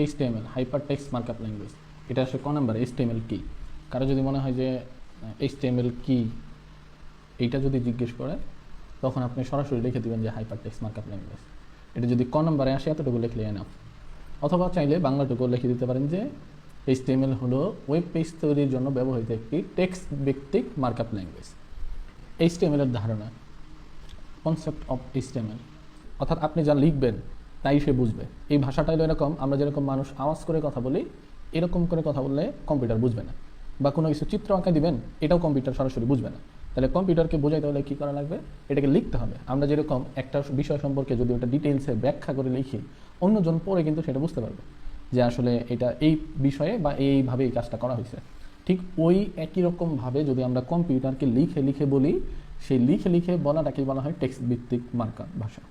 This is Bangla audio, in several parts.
HTML hyper text markup language, এটা আসলে ক নাম্বার HTML কি? কারো যদি মনে হয় যে HTML কি এইটা যদি জিজ্ঞেস করে, তখন আপনি সরাসরি লিখে দিবেন যে হাইপার টেক্সট মার্কআপ ল্যাঙ্গুয়েজ। এটা যদি ক নাম্বারে আসে এতটুকু লিখলে এনাফ। অথবা চাইলে বাংলাটুকু লিখে দিতে পারেন যে HTML হলো ওয়েব পেজ তৈরির জন্য ব্যবহৃত একটি টেক্সট ভিত্তিক মার্কআপ ল্যাঙ্গুয়েজ। HTML এর ধারণা, কনসেপ্ট অফ HTML, অর্থাৎ আপনি যা লিখবেন তাই সে বুঝবে। এই ভাষাটা হলো এরকম, আমরা যেরকম মানুষ আওয়াজ করে কথা বলি, এরকম করে কথা বললে কম্পিউটার বুঝবে না। বা কোনো কিছু চিত্র আঁকা দিবেন, এটাও কম্পিউটার সরাসরি বুঝবে না। তাহলে কম্পিউটারকে বোঝাইতে হলে কী করা লাগবে? এটাকে লিখতে হবে। আমরা যেরকম একটা বিষয় সম্পর্কে যদি ওটা ডিটেলসে ব্যাখ্যা করে লিখি, অন্যজন পড়ে কিন্তু সেটা বুঝতে পারবে যে আসলে এটা এই বিষয়ে বা এইভাবে এই কাজটা করা হয়েছে। ঠিক ওই একই রকমভাবে যদি আমরা কম্পিউটারকে লিখে লিখে বলি, সেই লিখে লিখে বলাটাকেই বলা হয় টেক্সট ভিত্তিক মার্কআপ ভাষা।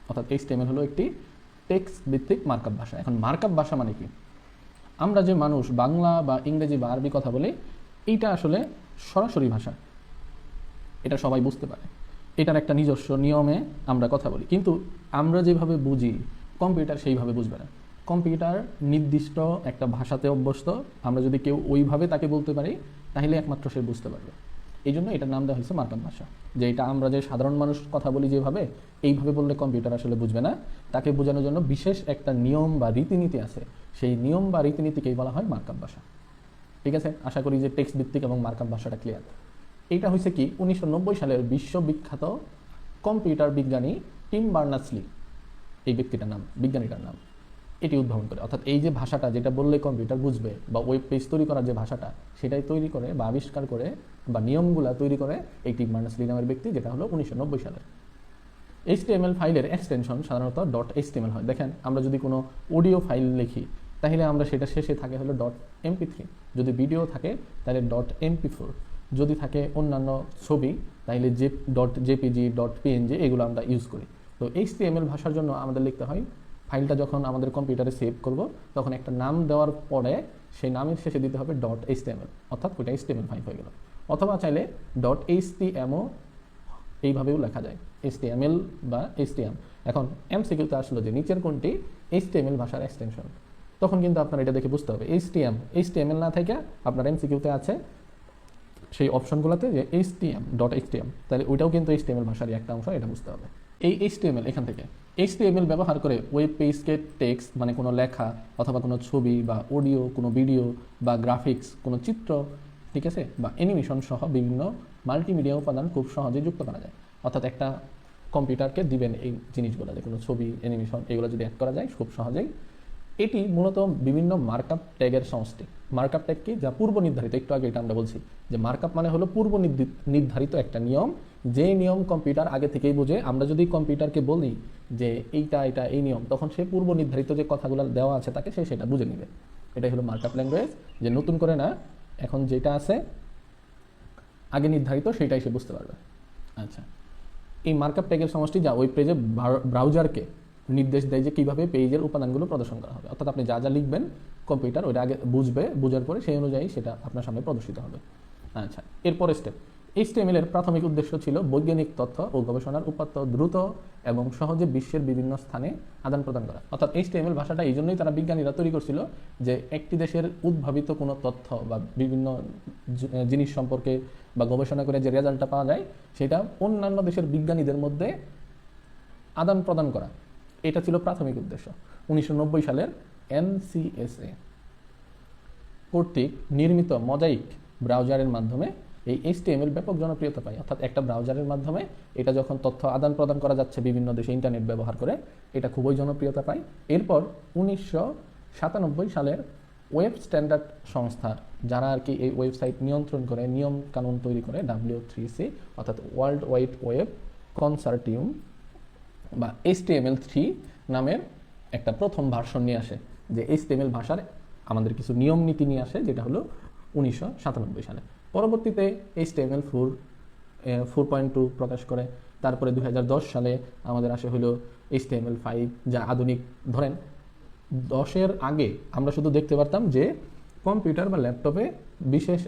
অর্থাৎ HTML হলো একটি টেক্সট ভিত্তিক মার্কআপ ভাষা। এখন মার্কআপ ভাষা মানে কি? আমরা যে মানুষ বাংলা বা ইংরেজি বা আরবি কথা বলি, এইটা আসলে সরাসরি ভাষা, এটা সবাই বুঝতে পারে। এটার একটা নিজস্ব নিয়মে আমরা কথা বলি, কিন্তু আমরা যেভাবে বুঝি কম্পিউটার সেইভাবে বুঝবে না। কম্পিউটার নির্দিষ্ট একটা ভাষাতে অভ্যস্ত, আমরা যদি কেউ ওইভাবে তাকে বলতে পারি তাহলে একমাত্র সে বুঝতে পারবে। এই জন্য এটার নাম দেওয়া হয়েছে মার্কআপ ভাষা। যে এটা আমরা যে সাধারণ মানুষ কথা বলি যেভাবে, এইভাবে বললে কম্পিউটার আসলে বুঝবে না। তাকে বোঝানোর জন্য বিশেষ একটা নিয়ম বা রীতিনীতি আছে, সেই নিয়ম বা রীতিনীতিকেই বলা হয় মার্কআপ ভাষা। ঠিক আছে, আশা করি যে টেক্সট ভিত্তিক এবং মার্কআপ ভাষাটা ক্লিয়ার। এইটা হয়েছে কি 1990 সালের বিশ্ববিখ্যাত কম্পিউটার বিজ্ঞানী টিম বার্নার্স-লি, এই ব্যক্তিটার নাম, বিজ্ঞানীটার নাম, এটি উদ্ভাবন করে। অর্থাৎ এই যে ভাষাটা যেটা বললে কম্পিউটার বুঝবে বা ওয়েব পেজ তৈরি করার যে ভাষাটা, সেটাই তৈরি করে বা আবিষ্কার করে বা নিয়মগুলা তৈরি করে এই টিম বার্নার্স-লি নামের ব্যক্তি, যেটা হলো 1990 সালের। HTML ফাইলের এক্সটেনশন সাধারণত .html হয়। দেখেন, আমরা যদি কোনো অডিও ফাইল লিখি তাহলে আমরা সেটা শেষে থাকে হলো .mp3, যদি ভিডিও থাকে তাহলে .mp4, যদি থাকে অন্যান্য ছবি তাহলে .jpg .png, এগুলো আমরা ইউজ করি। তো HTML ভাষার জন্য আমাদের লিখতে হয়, ফাইলটা যখন আমাদের কম্পিউটারে সেভ করব তখন একটা নাম দেওয়ার পরে সেই নামের শেষে দিতে হবে .html, অর্থাৎ ওইটা HTML ফাইল হয়ে গেল। অথবা চাইলে .html এইভাবেও লেখা যায়, HTML বা HTML। এখন MCQতে আসলো যে নিচের কোনটি HTML ভাষার এক্সটেনশন, তখন কিন্তু আপনার এটা দেখে বুঝতে হবে HTML না থেকে আপনার MCQতে আছে সেই অপশনগুলোতে যে HTML, তাহলে ওইটাও কিন্তু HTML ভাষারই একটা অংশ, এটা বুঝতে হবে। এই HTML এখান থেকে HTML ব্যবহার করে ওয়েব পেজকে টেক্সট মানে কোনো লেখা অথবা কোনো ছবি বা অডিও, কোনো ভিডিও বা গ্রাফিক্স, কোনো চিত্র, ঠিক আছে, বা অ্যানিমেশন সহ বিভিন্ন মাল্টিমিডিয়া উপাদান খুব সহজে যুক্ত করা যায়। অর্থাৎ একটা কম্পিউটারকে দিবেন এই জিনিসগুলো, যে কোনো ছবি, অ্যানিমেশন, এগুলো যদি অ্যাড করা যায় খুব সহজেই। এটি মূলত বিভিন্ন মার্কআপ ট্যাগের সমষ্টি। মার্কআপ ট্যাগ কি? যা পূর্ব নির্ধারিত, একটু আগে এটা আমরা বলছি যে মার্কআপ মানে হলো পূর্ব নির্ধারিত একটা নিয়ম, যে নিয়ম কম্পিউটার আগে থেকেই বোঝে। আমরা যদি কম্পিউটারকে বলি যে এইটা এটা এই নিয়ম, তখন সে পূর্ব নির্ধারিত যে কথাগুলো দেওয়া আছে তাকে সে সেটা বুঝে নেবে। এটাই হলো মার্কআপ ল্যাঙ্গুয়েজ, যে নতুন করে না, এখন যেটা আছে আগে নির্ধারিত সেটাই সে বুঝতে পারবে। আচ্ছা, এই মার্কআপ ট্যাগের সমষ্টি যা ওয়েব পেজে ব্রাউজারকে নির্দেশ দেয় যে কীভাবে পেজের উপাদানগুলো প্রদর্শন করা হবে। অর্থাৎ আপনি যা যা লিখবেন কম্পিউটার ওইটা আগে বুঝবে, বোঝার পরে সেই অনুযায়ী সেটা আপনার সামনে প্রদর্শিত হবে। আচ্ছা, এরপরের স্টেপ। HTML এর প্রাথমিক উদ্দেশ্য ছিল বৈজ্ঞানিক তথ্য ও গবেষণার উপাত্ত দ্রুত এবং সহজে বিশ্বের বিভিন্ন স্থানে আদান প্রদান করা। অর্থাৎ HTML ভাষাটা এই জন্যই তারা বিজ্ঞানীরা তৈরি করছিল যে একটি দেশের উদ্ভাবিত কোনো তথ্য বা বিভিন্ন জিনিস সম্পর্কে বা গবেষণা করে যে রেজাল্টটা পাওয়া যায় সেটা অন্যান্য দেশের বিজ্ঞানীদের মধ্যে আদান প্রদান করা, এটা ছিল প্রাথমিক উদ্দেশ্য। 1990 সালের NCSA কর্তৃক নির্মিত মোজাইক ব্রাউজারের মাধ্যমে এই HTML ব্যাপক জনপ্রিয়তা পায়। অর্থাৎ একটা ব্রাউজারের মাধ্যমে এটা যখন তথ্য আদান প্রদান করা যাচ্ছে বিভিন্ন দেশে ইন্টারনেট ব্যবহার করে, এটা খুবই জনপ্রিয়তা পায়। এরপর 1997 সালের ওয়েব স্ট্যান্ডার্ড সংস্থা, যারা আর কি এই ওয়েবসাইট নিয়ন্ত্রণ করে, নিয়ম কানুন তৈরি করে, W3C অর্থাৎ ওয়ার্ল্ড ওয়াইড ওয়েব কনসার্টিয়াম বা HTML3 নামের একটা প্রথম ভার্সন নিয়ে আসে, যে HTML ভাষার আমাদের কিছু নিয়ম নীতি নিয়ে আসে, যেটা হলো 1997 সালে। পরবর্তীতে HTML4 4.2 প্রকাশ করে। তারপরে 2010 সালে আমাদের আসে হলো HTML5, যা আধুনিক। ধরেন 10-এর আগে আমরা শুধু দেখতে পারতাম যে কম্পিউটার বা ল্যাপটপে বিশেষ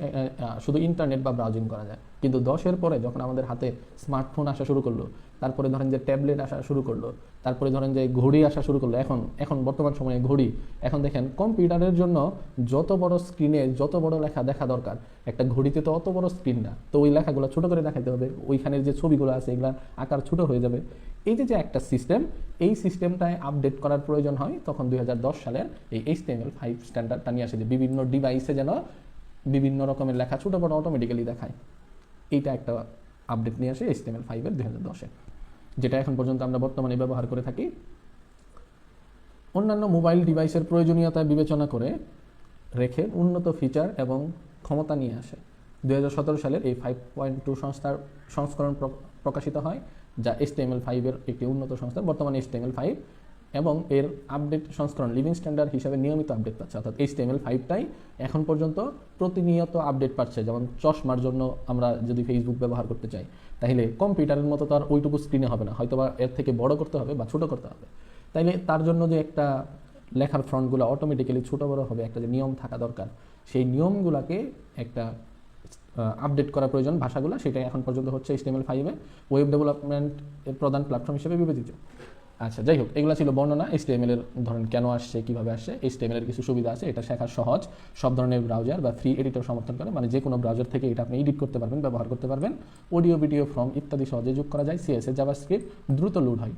শুধু ইন্টারনেট বা ব্রাউজিং করা যায়, কিন্তু 10-এর পরে যখন আমাদের হাতে স্মার্টফোন আসা শুরু করলো, তারপরে ধরেন যে ট্যাবলেট আসা শুরু করলো, তারপরে ধরেন যে ঘড়ি আসা শুরু করলো, এখন এখন বর্তমান সময়ে ঘড়ি, এখন দেখেন কম্পিউটারের জন্য যত বড় স্ক্রিনে যত বড় লেখা দেখা দরকার, একটা ঘড়িতে তো অত বড় স্ক্রিন না, তো ওই লেখাগুলো ছোট করে দেখাতে হবে, ওইখানের যে ছবিগুলো আছে এগুলো আকার ছোট হয়ে যাবে। এই যে একটা সিস্টেম, এই সিস্টেমটায় আপডেট করার প্রয়োজন হয়, তখন 2010 সালের এই HTML5 স্ট্যান্ডার্ডটা নিয়ে আসে যে বিভিন্ন ডিভাইসে যেন বিভিন্ন রকমের লেখা ছোট বড় অটোমেটিক্যালি দেখায়। এইটা একটা আপডেট নিয়ে আসে HTML5-এর 2010-এ, যেটা এখন পর্যন্ত আমরা বর্তমানে ব্যবহার করে থাকি। অন্যান্য মোবাইল ডিভাইসের প্রয়োজনীয়তা বিবেচনা করে রেখে উন্নত ফিচার এবং ক্ষমতা নিয়ে আসে। 2017 সালের এই 5.2 সংস্করণ প্রকাশিত হয়, যা HTML5-এর একটি উন্নত সংস্করণ। বর্তমানে HTML5 এবং এর আপডেট সংস্করণ লিভিং স্ট্যান্ডার্ড হিসাবে নিয়মিত আপডেট পাচ্ছে, অর্থাৎ HTML5টাই এখন পর্যন্ত প্রতিনিয়ত আপডেট পাচ্ছে। যেমন চশমার জন্য আমরা যদি ফেসবুক ব্যবহার করতে চাই, তাহলে কম্পিউটারের মতো তো আর ওইটুকু স্ক্রিনে হবে না, হয়তো বা এর থেকে বড় করতে হবে বা ছোট করতে হবে। তাইলে তার জন্য যে একটা লেখার ফ্রন্টগুলো অটোমেটিক্যালি ছোট বড় হবে, একটা যে নিয়ম থাকা দরকার, সেই নিয়মগুলোকে একটা আপডেট করা প্রয়োজন ভাষাগুলো, সেটাই এখন পর্যন্ত হচ্ছে HTML5-এ ওয়েব ডেভেলপমেন্ট প্রধান প্ল্যাটফর্ম হিসেবে বিবেচিত। আচ্ছা, যাই হোক, এগুলো ছিল বর্ণনা HTML এর ধরেন কেন আসছে, কিভাবে আসছে। HTML এর কিছু সুবিধা আছে, এটা শেখা সহজ, সব ধরনের ব্রাউজার বা ফ্রি এডিটর সমর্থন করে, মানে যে কোনো ব্রাউজার থেকে এটা আপনি এডিট করতে পারবেন, ব্যবহার করতে পারবেন। অডিও, ভিডিও, ফর্ম ইত্যাদি সহজে যোগ করা যায়। CSS, জাভাস্ক্রিপ্ট দ্রুত লোড হয়।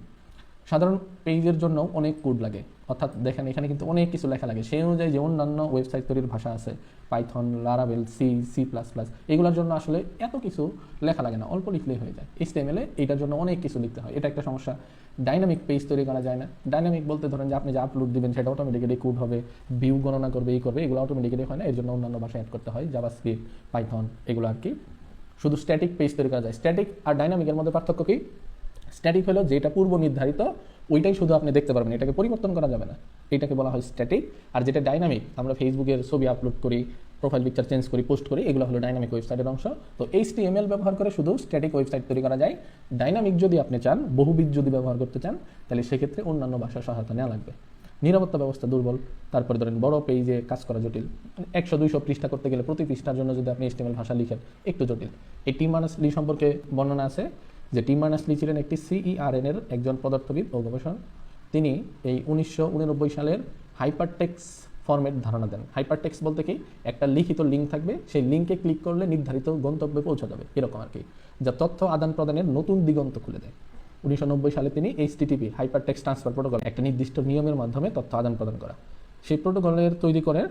সাধারণ পেজের জন্য অনেক কোড লাগে, অর্থাৎ দেখেন এখানে কিন্তু অনেক কিছু লেখা লাগে, সেই অনুযায়ী যে অন্যান্য ওয়েবসাইট তৈরির ভাষা আছে, পাইথন, লারাভেল, C++, এগুলোর জন্য আসলে এত কিছু লেখা লাগে না, অল্প লিখলেই হয়ে যায়। HTML-এ এটার জন্য অনেক কিছু লিখতে হয়, এটা একটা সমস্যা। ডাইনামিক পেজ তৈরি করা যায় না। ডাইনামিক বলতে ধরেন যে আপনি যে আপলোড দিবেন সেটা অটোমেটিক্যালি কোড হবে, ভিউ গণনা করবে, এই করবে, এগুলো অটোমেটিক্যালি হয় না, এর জন্য অন্যান্য ভাষা অ্যাড করতে হয়, জাভাস্ক্রিপ্ট, পাইথন, এগুলো আর কি। শুধু স্ট্যাটিক পেজ তৈরি করা যায়। স্ট্যাটিক আর ডাইনামিকের মধ্যে পার্থক্য কি? স্ট্যাটিক হলো যেটা পূর্ব নির্ধারিত, ওইটাই শুধু আপনি দেখতে পারবেন, এটাকে পরিবর্তন করা যাবে না, এটাকে বলা হয় স্ট্যাটিক। আর যেটা ডাইনামিক, আমরা ফেসবুকের ছবি আপলোড করি, প্রোফাইল পিকচার চেঞ্জ করি, পোস্ট করি, এগুলো হলো ডাইনামিক ওয়েবসাইটের অংশ। তো HTML ব্যবহার করে শুধু স্ট্যাটিক ওয়েবসাইট তৈরি করা যায়। ডাইনামিক যদি আপনি চান, বহুবিধ যদি ব্যবহার করতে চান, তাহলে সেক্ষেত্রে অন্যান্য ভাষার সহায়তা নেওয়া লাগবে। নিরাপত্তা ব্যবস্থা দুর্বল, তারপরে ধরেন বড় পেজে কাজ করা জটিল, 100-200 পৃষ্ঠা করতে গেলে প্রতি পৃষ্ঠার জন্য যদি আপনি HTML ভাষা লিখেন একটু জটিল। এই টিম বার্নার্স-লি সম্পর্কে বর্ণনা আছে যে টিম বার্নার্স-লি ছিলেন একটি CERN-এর একজন পদার্থবিদ ও গবেষক। তিনি এই 1989 সালের হাইপারটেক্সট ফরম্যাট ধারণা দেন। হাইপারটেক্সট বলতে কি? একটা লিখিত লিঙ্ক থাকবে, সেই লিঙ্কে ক্লিক করলে নির্ধারিত গন্তব্যে পৌঁছা যাবে, এরকম আর কি, যা তথ্য আদান প্রদানের নতুন দিগন্ত খুলে দেয়। 1990 সালে তিনি HTTP, হাইপারটেক্সট ট্রান্সফার প্রোটোকল, একটা নির্দিষ্ট নিয়মের মাধ্যমে তথ্য আদান প্রদান করা, সেই প্রোটোকলের তৈরি করে।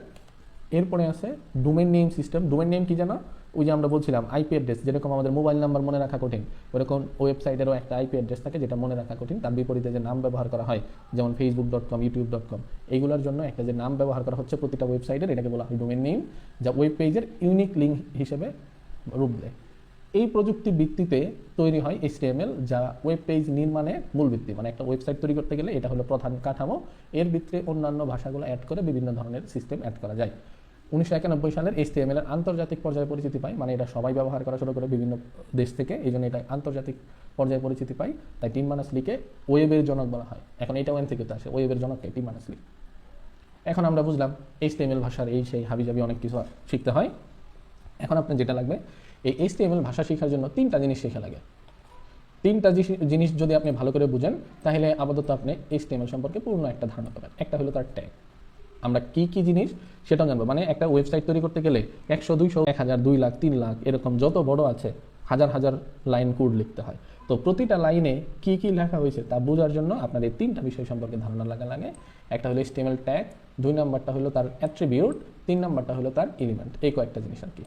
এরপরে আছে domain name system. Domain name কি জানা? ওই যে আমরা বলছিলাম IP অ্যাড্রেস, যেরকম আমাদের মোবাইল নাম্বার মনে রাখা কঠিন, ওরকম ওয়েবসাইটেরও একটা IP অ্যাড্রেস থাকে যেটা মনে রাখা কঠিন। তার বিপরীতে যে নাম ব্যবহার করা হয়, যেমন facebook.com, youtube.com, এইগুলোর জন্য একটা যে নাম ব্যবহার করা হচ্ছে প্রতিটা ওয়েবসাইটের, এটাকে বলা হয় ডোমেইন নেম, যা ওয়েব পেজের ইউনিক লিঙ্ক হিসেবে রূপ দেয়। এই প্রযুক্তির ভিত্তিতে তৈরি হয় HTML, যা ওয়েব পেজ নির্মাণে মূল ভিত্তি, মানে একটা ওয়েবসাইট তৈরি করতে গেলে এটা হলো প্রধান কাঠামো। এর ভিতরে অন্যান্য ভাষাগুলো অ্যাড করে বিভিন্ন ধরনের সিস্টেম অ্যাড করা যায়। 1991 সালের HTML এর আন্তর্জাতিক পর্যায়ে পরিচিতি পায়, মানে এটা সবাই ব্যবহার করা শুরু করে বিভিন্ন দেশ থেকে, এই জন্য এটা আন্তর্জাতিক পর্যায়ে পরিচিতি পায়। তাই টিম বার্নার্স-লিকে ওয়েবের জনক বলা হয়। এখন এটা ওয়েন থেকে আসে, ওয়েবের জনককে টিম বার্নার্স-লি। এখন আমরা বুঝলাম HTML ভাষার এই সেই হাবিজাবি অনেক কিছু শিখতে হয়। এখন আপনার যেটা লাগবে, এই HTML ভাষা শেখার জন্য 3টা জিনিস শেখা লাগে। 3টা জিনিস যদি আপনি ভালো করে বুঝেন, তাহলে আপাতত আপনি HTML সম্পর্কে পূর্ণ একটা ধারণা পাবেন। একটা হলো তার ট্যাগ, আমরা কি কি জিনিস সেটাও জানবো। মানে একটা ওয়েবসাইট তৈরি করতে গেলে 100, 200, 1000, 2 লাখ, 3 লাখ এরকম যত বড় আছে হাজার হাজার লাইন কোড লিখতে হয়। তো প্রতিটা লাইনে কি কি লেখা হয়েছে তা বোঝার জন্য আপনার এই 3টা বিষয় সম্পর্কে ধারণা লাগা লাগে। একটা হলো HTML ট্যাগ, 2 নাম্বারটা হলো তার অ্যাট্রিবিউট, 3 নাম্বারটা হলো তার এলিমেন্ট। এই কয়েকটা জিনিস আর কি।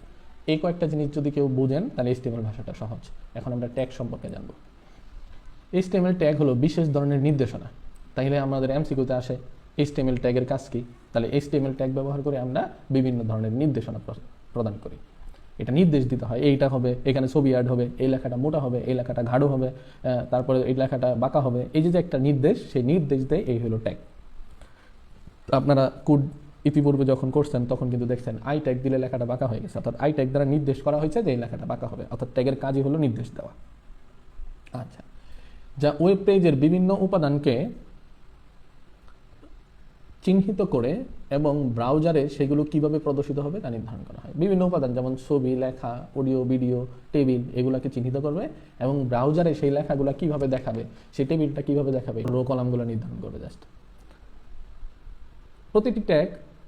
এই কয়েকটা জিনিস যদি কেউ বুঝেন তাহলে HTML ভাষাটা সহজ। এখন আমরা ট্যাগ সম্পর্কে জানবো। HTML ট্যাগ হলো বিশেষ ধরনের নির্দেশনা। তাইলে আমাদের MCQ-তে আসে HTML ট্যাগের কাজ কি? তাহলে HTML ট্যাগ ব্যবহার করে আমরা বিভিন্ন ধরনের নির্দেশনা প্রদান করি। এটা নির্দেশ দিতে হয়, এইটা হবে, এখানে ছবি অ্যাড হবে, এই লেখাটা মোটা হবে, এই লেখাটা গাঢ় হবে, তারপরে এই লেখাটা বাঁকা হবে, এই যে একটা নির্দেশ, সেই নির্দেশ দেয়, এই হলো ট্যাগ। আপনারা কোড ইতিপূর্বে যখন করছেন তখন কিন্তু দেখছেন আই ট্যাগ দিলে লেখাটা বাঁকা হয়ে গেছে, অর্থাৎ আই ট্যাগ দ্বারা নির্দেশ করা হয়েছে যে এই লেখাটা বাঁকা হবে, অর্থাৎ ট্যাগের কাজই হলো নির্দেশ দেওয়া। আচ্ছা, যা ওয়েব পেজের বিভিন্ন উপাদানকে চিহ্নিত করে এবং ব্রাউজারে সেগুলো কিভাবে প্রদর্শিত হবে তা নির্ধারণ করা হয়। বিভিন্ন উপাদান যেমন ছবি, লেখা, অডিও, ভিডিও, টেবিল এগুলোকে চিহ্নিত করবে এবং ব্রাউজারে সেই লেখাগুলো কিভাবে দেখাবে, সেই টেবিলটা কিভাবে দেখাবে, রো কলামগুলো নির্ধারণ করবে জাস্ট। প্রতিটি ট্যাগ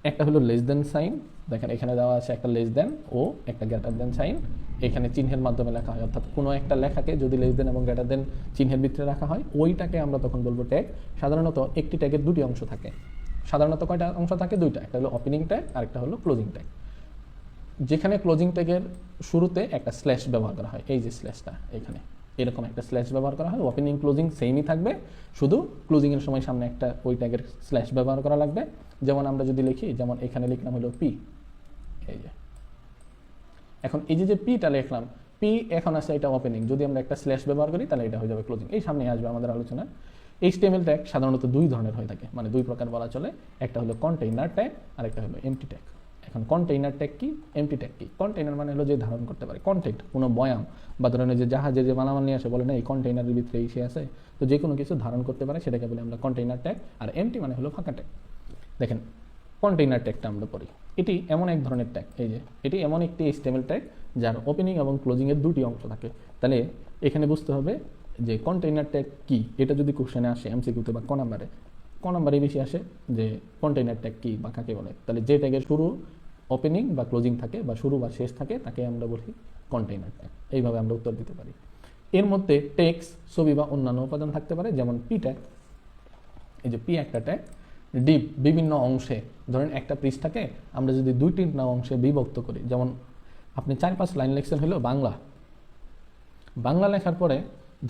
একটা হলো লেস দেন সাইন, দেখেন এখানে দেওয়া আছে একটা লেস দেন ও একটা গ্রেটার দেন সাইন, এখানে চিহ্নের মাধ্যমে লেখা হয়। অর্থাৎ কোনো একটা লেখাকে যদি লেস দেন এবং গ্রেটার দেন চিহ্নের ভিতরে রাখা হয় ওইটাকে আমরা তখন বলবো ট্যাগ। সাধারণত একটি ট্যাগের দুটি অংশ থাকে। সাধারণত কয়টা অংশ থাকে? দুইটা, একটা হলো ওপেনিং ট্যাগ আর একটা হলো ক্লোজিং ট্যাগ। যেখানে ক্লোজিং ট্যাগের শুরুতে একটা স্ল্যাশ ব্যবহার করা হয়, এই যে স্ল্যাশটা এখানে এরকম একটা স্ল্যাশ ব্যবহার করা হয়। ওপেনিং ক্লোজিং সেমই থাকবে, শুধু ক্লোজিংয়ের সময় সামনে একটা ওই ট্যাগের স্ল্যাশ ব্যবহার করা লাগবে। যেমন আমরা যদি লিখি, যেমন এখানে লিখলাম হলো পি, এই যে এখন এই যে পিটা লিখলাম, পি এখন আছে এটা ওপেনিং, যদি আমরা একটা স্ল্যাশ ব্যবহার করি তাহলে এটা হয়ে যাবে ক্লোজিং। এই সামনে আসবে আমাদের আলোচনা। HTML ট্যাগ সাধারণত দুই ধরনের হয়ে থাকে, মানে দুই প্রকার বলা চলে। একটা হলো কন্টেইনার ট্যাগ আর একটা হলো এমটি ট্যাগ। এখন কন্টেইনার ট্যাগ কি, এমটি ট্যাগ কি? কন্টেইনার মানে হলো যে ধারণ করতে পারে, কন্টেন্ট, কোনো বয়াম বা ধরনের যে জাহাজে যে মালামাল নিয়ে আসে বলে না এই কন্টেইনারের ভিতরে এসে আছে, তো যে কোনো কিছু ধারণ করতে পারে সেটাকে বলে আমরা কন্টেইনার ট্যাগ। আর এমটি মানে হলো ফাঁকা ট্যাগ। দেখেন কন্টেইনার ট্যাগটা আমরা পড়ি, এটি এমন এক ধরনের ট্যাগ, এই যে এটি এমন একটি HTML ট্যাগ যার ওপেনিং এবং ক্লোজিংয়ের দুটি অংশ থাকে। তাহলে এখানে বুঝতে হবে যে কন্টেইনার ট্যাগ কি। এটা যদি কোশ্চেনে আসে MCQ-তে বা ক নাম্বারে বেশি আসে যে কন্টেইনার ট্যাগ কি বা কাকে বলে, তাহলে যে ট্যাগের শুরু ওপেনিং বা ক্লোজিং থাকে বা শুরু বা শেষ থাকে তাকে আমরা বলি কন্টেইনার ট্যাগ। এইভাবে আমরা উত্তর দিতে পারি। এর মধ্যে টেক্সট, ছবি বা অন্যান্য উপাদান থাকতে পারে, যেমন পি ট্যাগ। এই যে পি একটা ট্যাগ। ডিপ, বিভিন্ন অংশে, ধরেন একটা পৃষ্ঠাকে আমরা যদি 2-3টা অংশে বিভক্ত করি, যেমন আপনি 4-5 লাইন লিখছেন হলো বাংলা লেখার পরে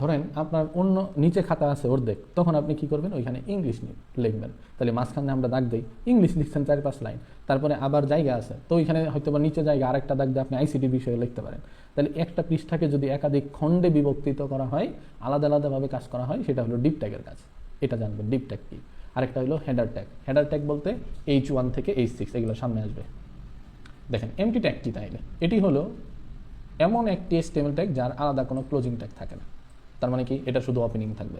ধরেন আপনার অন্য নিচে খাতা আছে অর্ধেক, তখন আপনি কি করবেন, ওইখানে ইংলিশ লিখবেন। তাহলে মাঝখানে আমরা দাগ দিই, ইংলিশ লিখছেন 4-5 লাইন, তারপরে আবার জায়গা আছে তো ওইখানে হয়তো বা নিচে জায়গা আরেকটা দাগ দিয়ে আপনি ICT বিষয়ে লিখতে পারেন। তাহলে একটা পৃষ্ঠাকে যদি একাধিক খণ্ডে বিভক্তিত করা হয়, আলাদা আলাদাভাবে কাজ করা হয়, সেটা হলো ডিপ ট্যাগের কাজ। এটা জানবেন ডিপ ট্যাগ কি। আরেকটা হলো হেডার ট্যাগ। হেডার ট্যাগ বলতে H1 থেকে H6 এগুলো সামনে আসবে। দেখেন এমটি ট্যাগ কি? তাইলে এটি হলো এমন একটি HTML ট্যাগ যার আলাদা কোনো ক্লোজিং ট্যাগ থাকে না। তার মানে কি, এটা শুধু ওপেনিং থাকবে।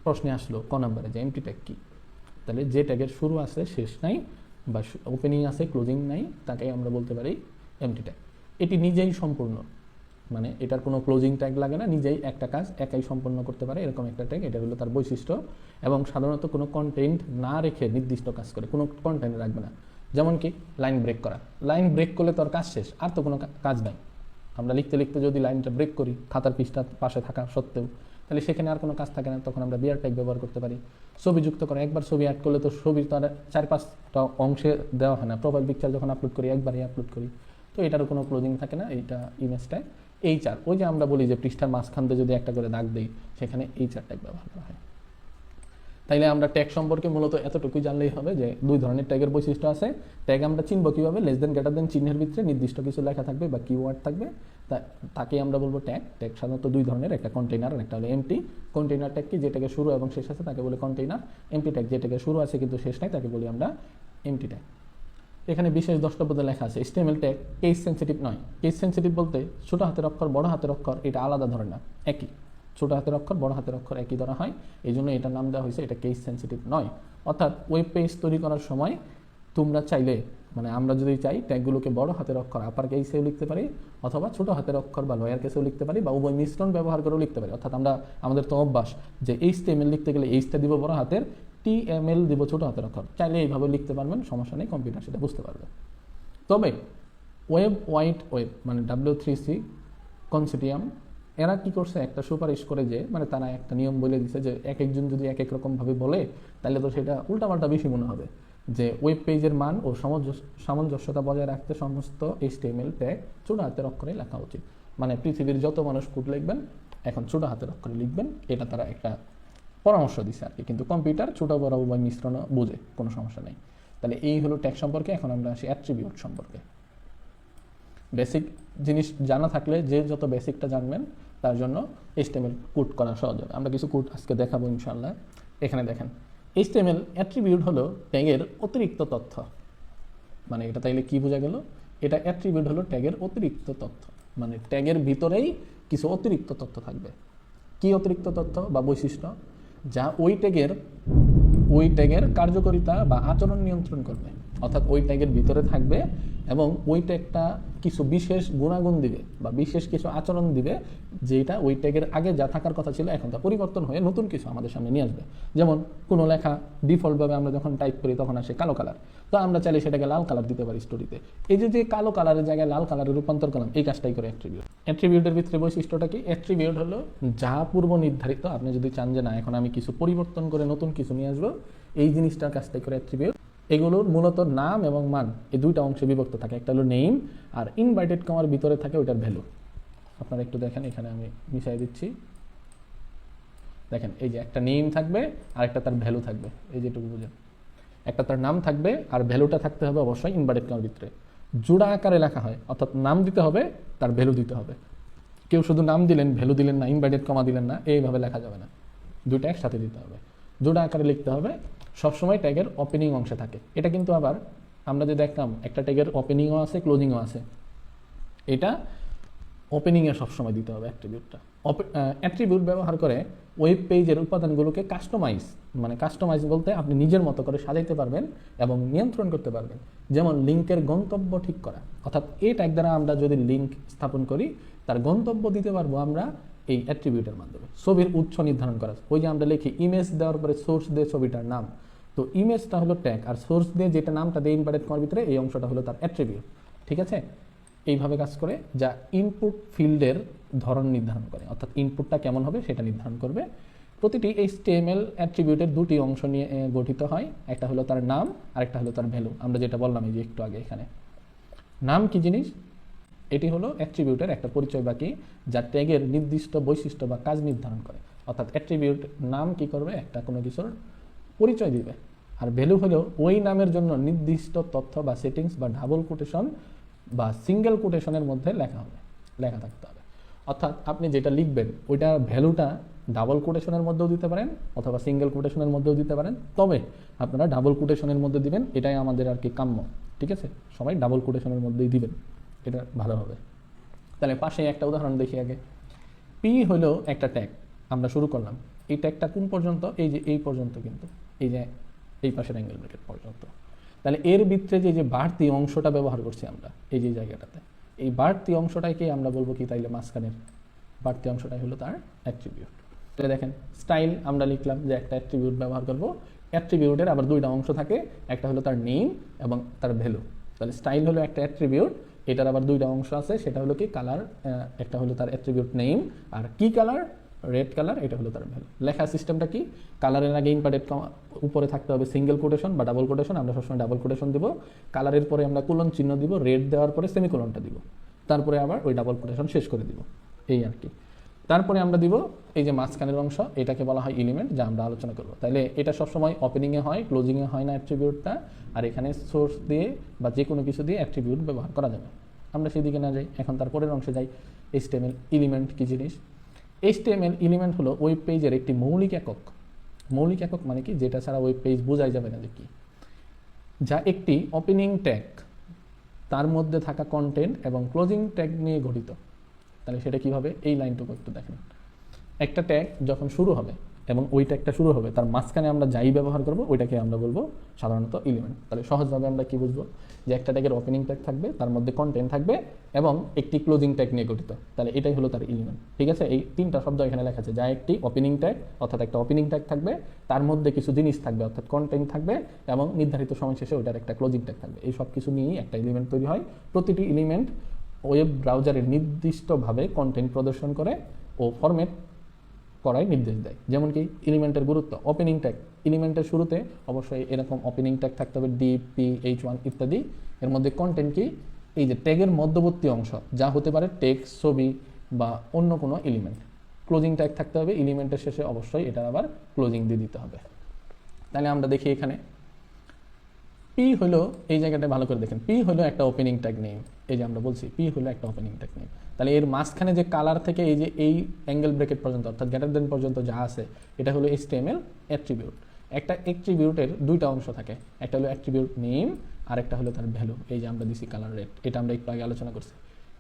প্রশ্নে আসলো ক নাম্বারে যে এমটি ট্যাগ কি, তাহলে যে ট্যাগের শুরু আছে শেষ নাই বা ওপেনিং আছে ক্লোজিং নাই তাকে আমরা বলতে পারি এমটি ট্যাগ। এটি নিজেই সম্পূর্ণ, মানে এটার কোনো ক্লোজিং ট্যাগ লাগে না, নিজেই একটা কাজ একাই সম্পন্ন করতে পারে, এরকম একটা ট্যাগ। এটা হলো তার বৈশিষ্ট্য। এবং সাধারণত কোনো কন্টেন্ট না রেখে নির্দিষ্ট কাজ করে, কোনো কন্টেন্ট রাখবে না। যেমন কি লাইন ব্রেক করা, লাইন ব্রেক করলে তোর কাজ শেষ, আর তো কোনো কাজ নাই। আমরা লিখতে লিখতে যদি লাইনটা ব্রেক করি খাতার পৃষ্ঠা পাশে থাকা সত্ত্বেও, তাহলে সেখানে আর কোনো কাজ থাকে না, তখন আমরা বিয়ার ট্যাগ ব্যবহার করতে পারি। ছবি যুক্ত করা, একবার ছবি অ্যাড করলে তো ছবি তো আর 4-5টা অংশে দেওয়া হয় না। প্রোফাইল পিকচার যখন আপলোড করি একবারই আপলোড করি, তো এটারও কোনো ক্লোজিং থাকে না। এইটা ইমেজ ট্যাগ। HR, ওই যে আমরা বলি যে পৃষ্ঠার মাঝখান দিয়ে যদি একটা করে দাগ দিই, সেখানে HR ট্যাগ ব্যবহার করা হয়। তাইলে আমরা ট্যাগ সম্পর্কে মূলত এতটুকুই জানলেই হবে যে দুই ধরনের ট্যাগের বৈশিষ্ট্য আছে। ট্যাগ আমরা চিনব কিভাবে, লেস দেন গ্রেটার দেন চিহ্নের ভিতরে নির্দিষ্ট কিছু লেখা থাকবে বা কিওয়ার্ড থাকবে, তাকে আমরা বলবো ট্যাগ। ট্যাগ সাধারণত দুই ধরনের, একটা কন্টেইনার আর একটা হলো এমটি। কন্টেইনার ট্যাগ কি, যেটাকে শুরু এবং শেষ আছে তাকে বলে কন্টেইনার। এমটি ট্যাগ যেটাকে শুরু আছে কিন্তু শেষ নাই তাকে বলি আমরা এমটি ট্যাগ। এখানে বিশেষ দ্রষ্টব্যতে লেখা আছে HTML ট্যাগ কেস সেন্সিটিভ নয়। কেস সেন্সিটিভ বলতে ছোট হাতের অক্ষর বড় হাতের অক্ষর এটা আলাদা ধরে না, একই। ছোট হাতের অক্ষর বড় হাতের অক্ষর একই ধরা হয়, এই জন্য এটার নাম দেওয়া হয়েছে, এটা কেস সেন্সিটিভ নয়। অর্থাৎ ওয়েব পেজ তৈরি করার সময় তোমরা চাইলে, মানে আমরা যদি চাই ট্যাগগুলোকে বড় হাতের অক্ষর আপার কেসেও লিখতে পারি, অথবা ছোট হাতের অক্ষর বা লোয়ার কেসেও লিখতে পারি, বা উভয় মিশ্রণ ব্যবহার করেও লিখতে পারি। অর্থাৎ আমাদের তো অভ্যাস যে HTML লিখতে গেলে এইচটা দিব বড় হাতের, TML দিব ছোট হাতের অক্ষর, চাইলে এইভাবে লিখতে পারবেন, সমস্যা নেই, কম্পিউটার সেটা বুঝতে পারবে। তবে ওয়েব ওয়াইড ওয়েব মানে W3C কনসোর্টিয়াম এরা কি করছে, একটা সুপারিশ করে যে, মানে তারা একটা নিয়ম বলে দিছে যে এক একজন যদি এক এক রকমভাবে বলে তাহলে তো সেটা উল্টাপাল্টা বেশি মনে হবে। যে ওয়েব পেজের মান ও সামঞ্জস্যতা বজায় রাখতে সমস্ত HTML ট্যাগ ছোট হাতের অক্ষরে লেখা উচিত। মানে পৃথিবীর যত মানুষ কোড লিখবেন এখন ছোট হাতের অক্ষরে লিখবেন, এটা তারা একটা পরামর্শ দিছে আর কি। কিন্তু কম্পিউটার ছোট বড় উভয় মিশ্রণ বোঝে, কোনো সমস্যা নেই। তাহলে এই হলো ট্যাগ সম্পর্কে। এখন আমরা আসি অ্যাট্রিবিউট সম্পর্কে। বেসিক জিনিস জানা থাকলে যে যত বেসিকটা জানবেন তার জন্য HTML কোড করা সহজ হবে। আমরা কিছু কোড আজকে দেখাবো ইনশাআল্লাহ। এখানে দেখেন HTML অ্যাট্রিবিউট হলো ট্যাগের অতিরিক্ত তথ্য। মানে এটা তাইলে কি বোঝা গেল, এটা অ্যাট্রিবিউট হলো ট্যাগের অতিরিক্ত তথ্য, মানে ট্যাগের ভিতরেই কিছু অতিরিক্ত তথ্য থাকবে। কি অতিরিক্ত তথ্য বা বৈশিষ্ট্য, যা ওই ট্যাগের ওই ট্যাগের কার্যকারিতা বা আচরণ নিয়ন্ত্রণ করবে, অর্থাৎ ওই ট্যাগের ভিতরে থাকবে এবং ওই ট্যাগটা কিছু বিশেষ গুণাগুণ দিবে বা বিশেষ কিছু আচরণ দিবে, যেটা ওই ট্যাগের আগে যা থাকার কথা ছিল এখন তা পরিবর্তন হয়ে নতুন কিছু আমাদের সামনে নিয়ে আসবে। যেমন কোনো লেখা ডিফল্টভাবে আমরা যখন টাইপ করি তখন আসে কালো কালার, তো আমরা চাইলে সেটাকে লাল কালার দিতে পারি স্টোরিতে। এই যে কালো কালারের জায়গায় লাল কালারে রূপান্তর করলাম, এই কাজটাই করে অ্যাট্রিবিউট। অ্যাট্রিবিউটের ভিতরে বৈশিষ্ট্যটা কি? অ্যাট্রিবিউট হলো যা পূর্ব নির্ধারিত, আপনি যদি চান যে না এখন আমি কিছু পরিবর্তন করে নতুন কিছু নিয়ে আসবো, এই জিনিসটার কাজটাই করে অ্যাট্রিবিউট। এগুলোর মূলত নাম এবং মান এই দুইটা অংশে বিভক্ত থাকে, একটা হলো নেম আর ইনভার্টেড কমার ভিতরে থাকে ওইটার ভ্যালু। আপনারা একটু দেখেন, এখানে আমি মিশাই দিচ্ছি, দেখেন এই যে একটা নেম থাকবে আর একটা তার ভ্যালু থাকবে, এই যেটুকু বুঝেন, একটা তার নাম থাকবে আর ভ্যালুটা থাকতে হবে অবশ্যই ইনভার্টেড কমার ভিতরে। জোড়া আকারে লেখা হয়, অর্থাৎ নাম দিতে হবে তার ভ্যালু দিতে হবে। কেউ শুধু নাম দিলেন ভ্যালু দিলেন না, ইনভার্টেড কমা দিলেন না, এইভাবে লেখা যাবে না, দুইটা একসাথে দিতে হবে, জোড়া আকারে লিখতে হবে। সবসময় ট্যাগের ওপেনিং অংশে থাকে এটা, কিন্তু আবার আমরা যে দেখলাম একটা ট্যাগের ওপেনিংও আছে ক্লোজিংও আছে, এটা ওপেনিংয়ে সবসময় দিতে হবে অ্যাট্রিবিউটটা। অ্যাট্রিবিউট ব্যবহার করে ওয়েব পেজের উপাদানগুলোকে কাস্টমাইজ বলতে আপনি নিজের মতো করে সাজাইতে পারবেন এবং নিয়ন্ত্রণ করতে পারবেন। যেমন লিঙ্কের গন্তব্য ঠিক করা, অর্থাৎ এই ট্যাগ দ্বারা আমরা যদি লিঙ্ক স্থাপন করি তার গন্তব্য দিতে পারবো আমরা এই অ্যাট্রিবিউটের মাধ্যমে। ছবির উৎস নির্ধারণ করা, ওই যে আমরা লিখি ইমেজ দেওয়ার পরে সোর্স দিয়ে ছবিটার নাম, তো ইমেজটা হলো ট্যাগ আর সোর্স দিয়ে যেটা নামটা দিয়ে ইনভার্টেড কমার ভিতরে এই অংশটা হলো তার অ্যাট্রিবিউট। ঠিক আছে, এইভাবে কাজ করে, যা ইনপুট ফিল্ডের ধরন নির্ধারণ করে, অর্থাৎ ইনপুটটা কেমন হবে সেটা নির্ধারণ করবে। প্রতিটি HTML অ্যাট্রিবিউটের দুটি অংশ নিয়ে গঠিত হয়, একটা হলো তার নাম আর একটা হলো তার ভ্যালু। আমরা যেটা বললাম এই যে একটু আগে, এখানে নাম কি জিনিস, এটি হলো অ্যাট্রিবিউটের একটা পরিচয় বাকি যা ট্যাগের নির্দিষ্ট বৈশিষ্ট্য বা কাজ নির্ধারণ করে। অর্থাৎ অ্যাট্রিবিউট নাম কি করবে, একটা কোনো কিছুর পরিচয় দিবে, আর ভ্যালু হলো ওই নামের জন্য নির্দিষ্ট তথ্য বা সেটিংস বা ডাবল কোটেশন বা সিঙ্গেল কোটেশনের মধ্যে লেখা থাকতে হবে। অর্থাৎ আপনি যেটা লিখবেন ওইটা ভ্যালুটা ডাবল কোটেশনের মধ্যেও দিতে পারেন অথবা সিঙ্গেল কোটেশনের মধ্যেও দিতে পারেন, তবে আপনারা ডাবল কোটেশনের মধ্যে দিবেন, এটাই আমাদের আর কি কাম্য। ঠিক আছে, সবাই ডাবল কোটেশনের মধ্যেই দিবেন, এটা ভালো হবে। তাহলে পাশে একটা উদাহরণ দেখি আগে। পি হলো একটা ট্যাগ, আমরা শুরু করলাম, এই ট্যাগটা কোন পর্যন্ত, এই যে এই পর্যন্ত, কিন্তু এই যে এই পাশের অ্যাঙ্গেল ব্র্যাকেট পর্যন্ত। তাহলে এর ভিতরে যে বাড়তি অংশটা ব্যবহার করছি আমরা এই যে জায়গাটাতে, এই বাড়তি অংশটাকে আমরা বলবো কি, তাইলে মাঝখানের বাড়তি অংশটাই হলো তার অ্যাট্রিবিউট। তাহলে দেখেন স্টাইল আমরা লিখলাম যে একটা অ্যাট্রিবিউট ব্যবহার করব, অ্যাট্রিবিউটের আবার দুইটা অংশ থাকে, একটা হলো তার নেম এবং তার ভ্যালু। তাহলে স্টাইল হলো একটা অ্যাট্রিবিউট, এটার আবার দুইটা অংশ আছে, সেটা হলো কি কালার, একটা হলো তার অ্যাট্রিবিউট নেম আর কি কালার, রেড কালার, এটা হলো তার ভ্যালু। লেখার সিস্টেমটা কি, কালারের আগে ইনভার্টেড কমা, উপরে থাকতে হবে সিঙ্গেল কোটেশন বা ডাবল কোটেশন, আমরা সবসময় ডাবল কোটেশন দিব, কালারের পরে আমরা কোলন চিহ্ন দিব, রেড দেওয়ার পরে সেমিকোলনটা দিব, তারপরে আবার ওই ডাবল কোটেশন শেষ করে দিব, এই আর কি। তারপরে আমরা দিব এই যে মাঝখানের অংশ, এটাকে বলা হয় এলিমেন্ট, যা আমরা আলোচনা করব। তাহলে এটা সবসময় ওপেনিংয়ে হয়, ক্লোজিংয়ে হয় না অ্যাট্রিবিউটটা, আর এখানে সোর্স দিয়ে বা যে কোনো কিছু দিয়ে অ্যাট্রিবিউট ব্যবহার করা যাবে। আমরা সেদিকে না যাই, এখন তারপরের অংশে যাই। HTML এলিমেন্ট কি জিনিস? HTML এলিমেন্ট হলো ওয়েব পেজের একটি মৌলিক একক। মৌলিক একক মানে কি, যেটা ছাড়া ওয়েব পেজ বোঝাই যাবে না যে কি, যা একটি ওপেনিং ট্যাগ, তার মধ্যে থাকা কন্টেন্ট এবং ক্লোজিং ট্যাগ নিয়ে গঠিত। তাহলে সেটা কীভাবে, এই লাইনটুকু একটু দেখেন। একটা ট্যাগ যখন শুরু হবে এবং ওই ট্যাগটা শুরু হবে, তার মাঝখানে আমরা যাই ব্যবহার করব ওইটাকে আমরা বলবো সাধারণত এলিমেন্ট। তাহলে সহজভাবে আমরা কি বুঝবো, যে একটা ট্যাগের ওপেনিং ট্যাগ থাকবে, তার মধ্যে কন্টেন্ট থাকবে এবং একটি ক্লোজিং ট্যাগ নিয়ে গঠিত, তাহলে এটাই হলো তার এলিমেন্ট। ঠিক আছে, এই তিনটা শব্দ এখানে লেখা আছে, যা একটি ওপেনিং ট্যাগ, অর্থাৎ একটা ওপেনিং ট্যাগ থাকবে, তার মধ্যে কিছু জিনিস থাকবে অর্থাৎ কন্টেন্ট থাকবে, এবং নির্ধারিত সময় শেষে ওইটার একটা ক্লোজিং ট্যাগ থাকবে। এই সব কিছু নিয়েই একটা এলিমেন্ট তৈরি হয়। প্রতিটি এলিমেন্ট ওয়েব ব্রাউজারে নির্দিষ্টভাবে কন্টেন্ট প্রদর্শন করে ও ফরম্যাট করায় নির্দেশ দেয়। যেমন কি এলিমেন্টের গুরুত্ব, ওপেনিং ট্যাগ, এলিমেন্টের শুরুতে অবশ্যই এরকম ওপেনিং ট্যাগ থাকতে হবে, DPH1 ইত্যাদি। এর মধ্যে কন্টেন্ট কি, এই যে ট্যাগের মধ্যবর্তী অংশ, যা হতে পারে টেক্সট, ছবি বা অন্য কোনো এলিমেন্ট। ক্লোজিং ট্যাগ থাকতে হবে এলিমেন্টের শেষে, অবশ্যই এটার আবার ক্লোজিং দিয়ে দিতে হবে। তাহলে আমরা দেখি এখানে পি হলো, এই জায়গাটা ভালো করে দেখেন, পি হলো একটা ওপেনিং ট্যাগ নেম। এই যে আমরা বলছি পি হলো একটা ওপেনিং ট্যাগ নেম, তাহলে এর মাঝখানে যে কালার থেকে এই যে এই অ্যাঙ্গেল ব্র্যাকেট পর্যন্ত অর্থাৎ গ্রেটার দেন পর্যন্ত যা আছে, এটা হলো HTML অ্যাট্রিবিউট। একটা অ্যাট্রিবিউটের দুইটা অংশ থাকে, একটা হলো অ্যাট্রিবিউট নেম আর একটা হলো তার ভ্যালু। এই যে আমরা দিছি কালার রেড, এটা আমরা একটু আগে আলোচনা করছি।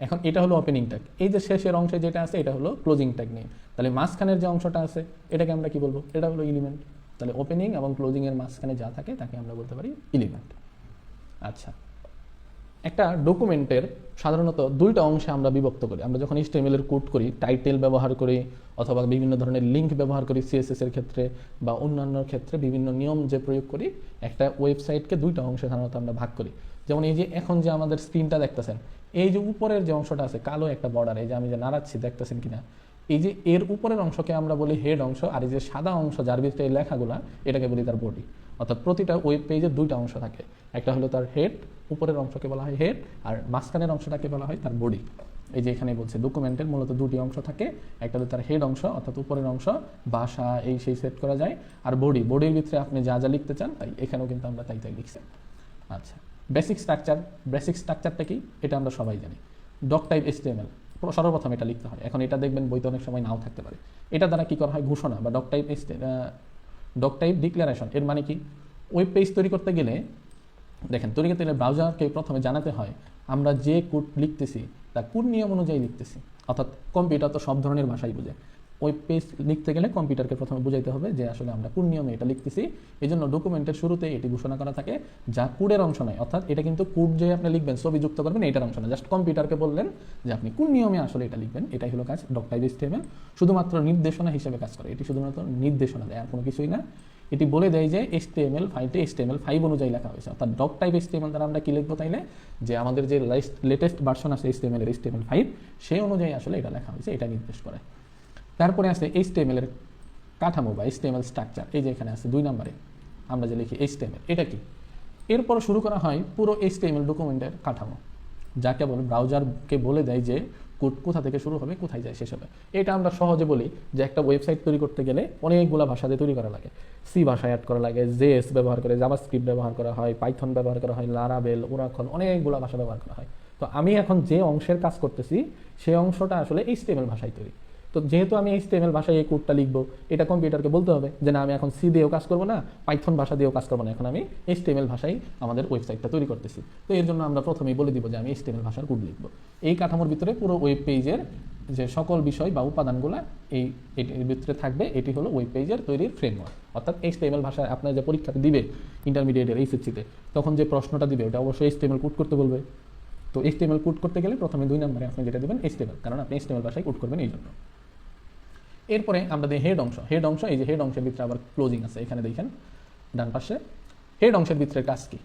এখন এটা হলো ওপেনিং ট্যাগ, এই যে শেষের অংশে যেটা আছে এটা হলো ক্লোজিং ট্যাগ নেম। তাহলে মাঝখানের যে অংশটা আছে এটাকে আমরা কি বলবো, এটা হলো এলিমেন্ট। তাহলে ওপেনিং এবং ক্লোজিংয়ের মাঝখানে যা থাকে তাকে আমরা বলতে পারি এলিমেন্ট। আচ্ছা, একটা ডকুমেন্টের সাধারণত দুইটা অংশে আমরা বিভক্ত করি। আমরা যখন HTML এর কোড করি, টাইটেল ব্যবহার করি অথবা বিভিন্ন ধরনের লিঙ্ক ব্যবহার করি CSS এর ক্ষেত্রে বা অন্যান্য ক্ষেত্রে বিভিন্ন নিয়ম যে প্রয়োগ করি, একটা ওয়েবসাইটকে দুইটা অংশে সাধারণত আমরা ভাগ করি। যেমন এই যে এখন যে আমাদের স্ক্রিনটা দেখতেছেন, এই যে উপরের যে অংশটা আছে কালো একটা বর্ডার, এই যে আমি যে নাড়াচ্ছি দেখতেছেন কিনা, এই যে এর উপরের অংশকে আমরা বলি হেড অংশ, আর এই যে সাদা অংশ যার ভিতরে এই লেখাগুলা এটাকে বলি তার বডি। অর্থাৎ প্রতিটা ওয়েব পেজের দুইটা অংশ থাকে, একটা হলো তার হেড, উপরের অংশকে বলা হয় হেড, আর মাঝখানের অংশটাকে বলা হয় তার বডি। এই যে এখানে বলছে ডকুমেন্টের মূলত দুটি অংশ থাকে, একটা হলো তার হেড অংশ অর্থাৎ উপরের অংশ, ভাষা এই সেই সেট করা যায়, আর বডির ভিতরে আপনি যা যা লিখতে চান তাই, এখানেও কিন্তু আমরা তাই লিখছি। আচ্ছা, বেসিক স্ট্রাকচারটা কি এটা আমরা সবাই জানি। ডক টাইপ HTML সর্বপ্রথম এটা লিখতে হয়। এখন এটা দেখবেন বইতে অনেক সময় নাও থাকতে পারে। এটা দ্বারা কি করা হয়, ঘোষণা বা ডক টাইপ ডিক্লারেশন। এর মানে কি, ওয়েব পেজ তৈরি করতে গেলে দেখেন, তৈরি করতে গেলে ব্রাউজারকে প্রথমে জানাতে হয় আমরা যে কোড লিখতেছি তা কোন নিয়ম অনুযায়ী লিখতেছি। অর্থাৎ কম্পিউটার তো সব ধরনের ভাষাই বোঝে, ওয়েব পেজ লিখতে গেলে কম্পিউটারকে প্রথমে বুঝাইতে হবে যে আসলে আমরা কোন নিয়মে এটা লিখতেছি। এই জন্য ডকুমেন্টের শুরুতে এটি ঘোষণা করা থাকে, যা কোডের অংশ নয়। অর্থাৎ এটা কিন্তু কোড যে আপনি লিখবেন, ছবি যুক্ত করবেন, এটার অংশ না, জাস্ট কম্পিউটারকে বললেন যে আপনি কোন নিয়মে আসলে এটা লিখবেন। এটাই হলো কাজ। ডক টাইপ HTML শুধুমাত্র নির্দেশনা হিসেবে কাজ করে, এটি শুধুমাত্র নির্দেশনা দেয়, আর কোনো কিছুই না। এটি বলে দেয় যে HTML ফাইলটি HTML5 অনুযায়ী লেখা হয়েছে। অর্থাৎ ডক টাইপ HTML দ্বারা আমরা কি লিখবো তাইলে, যে আমাদের যে লেটেস্ট ভার্সন আছে HTML এর HTML5 সেই অনুযায়ী আসলে এটা লেখা হয়েছে, এটা নির্দেশ করে। তারপরে আছে HTML এর কাঠামো বা HTML স্ট্রাকচার। এই যে এখানে আছে 2 নম্বরে আমরা যে লিখি HTML, এটা কি? এরপর শুরু করা হয় পুরো HTML ডকুমেন্টের কাঠামো, যা কেবল ব্রাউজারকে বলে দেয় যে কোড কোথা থেকে শুরু হবে, কোথায় যায় শেষ হবে। এটা আমরা সহজে বলি যে একটা ওয়েবসাইট তৈরি করতে গেলে অনেকগুলো ভাষা দিয়ে তৈরি করা লাগে। সি ভাষায় অ্যাড করা লাগে, JS ব্যবহার করে, জাভাস্ক্রিপ্ট ব্যবহার করা হয়, পাইথন ব্যবহার করা হয়, লারাভেল, ওরাকল, অনেকগুলো ভাষা ব্যবহার করা হয়। তো আমি এখন যে অংশের কাজ করতেছি সেই অংশটা আসলে HTML ভাষায় তৈরি। তো যেহেতু আমি HTML ভাষায় এই কোডটা লিখবো, এটা কম্পিউটারকে বলতে হবে যে না, আমি এখন সি দিয়েও কাজ করবো না, পাইথন ভাষা দিয়েও কাজ করবো না, এখন আমি HTML ভাষায় আমাদের ওয়েবসাইটটা তৈরি করতেছি। তো এর জন্য আমরা প্রথমেই বলে দিব যে আমি HTML ভাষার কোড লিখবো। এই কাঠামোর ভিতরে পুরো ওয়েব পেজের যে সকল বিষয় বা উপাদানগুলো এটির ভিতরে থাকবে। এটি হলো ওয়েব পেজের তৈরির ফ্রেমওয়ার্ক। অর্থাৎ HTML ভাষায় আপনার যে পরীক্ষাটা দিবে ইন্টারমিডিয়েটের SSC-তে, তখন যে প্রশ্নটা দিবে ওটা অবশ্যই HTML কোড করতে বলবে। তো HTML কোড করতে গেলে প্রথমে 2 নম্বরে আপনি যেটা দেবেন HTML, কারণ আপনি HTML ভাষায় কোড করবেন এই জন্য। এরপরে আমরা দিই হেড অংশ। এই যে হেড অংশের ভিতরে আবার ক্লোজিং আছে, এখানে দেখেন ডান পাশে। হেড অংশের ভিতরে কাজ কি?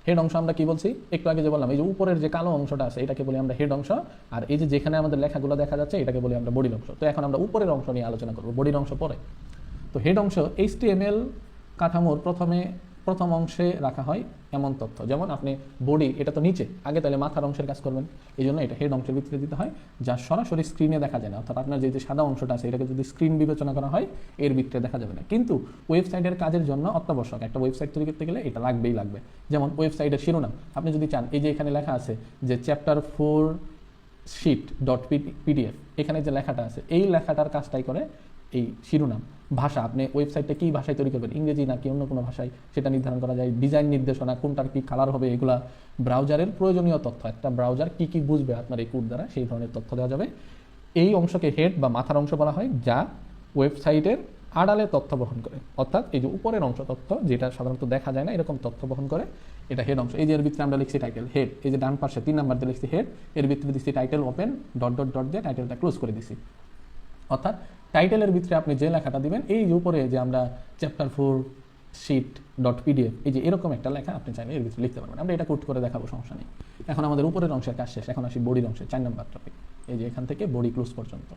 হেড অংশ আমরা কি বলছি, একটু আগে যে বললাম, এই যে উপরের যে কালো অংশটা আছে এটাকে বলি আমরা হেড অংশ, আর এই যে যেখানে আমাদের লেখাগুলো দেখা যাচ্ছে এটাকে বলি আমরা বডির অংশ। তো এখন আমরা উপরের অংশ নিয়ে আলোচনা করব, বডির অংশ পরে। তো হেড অংশ HTML কাঠামোর প্রথম অংশে রাখা হয় এমন তথ্য, যেমন আপনি বডি, এটা তো নিচে, আগে তাহলে মাথার অংশের কাজ করবেন, এই জন্য এটা হেড অংশের ভিতরে দিতে হয়, যা সরাসরি স্ক্রিনে দেখা যায় না। অর্থাৎ আপনার যে সাদা অংশটা আছে এটাকে যদি স্ক্রিন বিবেচনা করা হয় এর ভিতরে দেখা যাবে না, কিন্তু ওয়েবসাইটের কাজের জন্য অত্যাবশ্যক। একটা ওয়েবসাইট তৈরি করতে গেলে এটা লাগবে। যেমন ওয়েবসাইটের শিরোনাম, আপনি যদি চান, এই যে এখানে লেখা আছে যে চ্যাপ্টার 4 sheet.pdf, এখানে যে লেখাটা আছে এই লেখাটার কাজটাই করে এই শিরোনাম। ভাষা, আপনি ওয়েবসাইটটা কী ভাষায় তৈরি করবেন, ইংরেজি নাকি অন্য কোনো ভাষায়, সেটা নির্ধারণ করা যায়। ডিজাইন নির্দেশনা, কোনটার কী কালার হবে, এগুলা ব্রাউজারের প্রয়োজনীয় তথ্য। একটা ব্রাউজার কী কী বুঝবে আপনার এই কোড দ্বারা, সেই ধরনের তথ্য দেওয়া যাবে। এই অংশকে হেড বা মাথার অংশ বলা হয়, যা ওয়েবসাইটের আড়ালে তথ্য বহন করে। অর্থাৎ এই যে উপরের অংশ তথ্য, যেটা সাধারণত দেখা যায় না, এরকম তথ্য বহন করে, এটা হেড অংশ। এই যে এর ভিতরে আমরা লিখছি টাইটেল, হেড। এই যে ডান পাশে 3 নাম্বার দিয়ে লিখছি হেড, এর ভিতরে দিচ্ছি টাইটেল ওপেন, ডট দিয়ে টাইটেলটা ক্লোজ করে দিছি। অর্থাৎ টাইটেলের ভিতরে আপনি যে লেখাটা দিবেন, এই যে উপরে যে আমরা চ্যাপ্টার 4 sheet.pdf, এই যে এরকম একটা লেখা আপনি চাইলে এর ভিতরে লিখতে পারবেন। আমরা এটা কোড করে দেখাবো, সমস্যা নেই। এখন আমাদের উপরের অংশের কাজ শেষ, এখন আসি বডির অংশে, 4 নম্বর টপিক। এই যে এখান থেকে বডি ক্লোজ পর্যন্ত,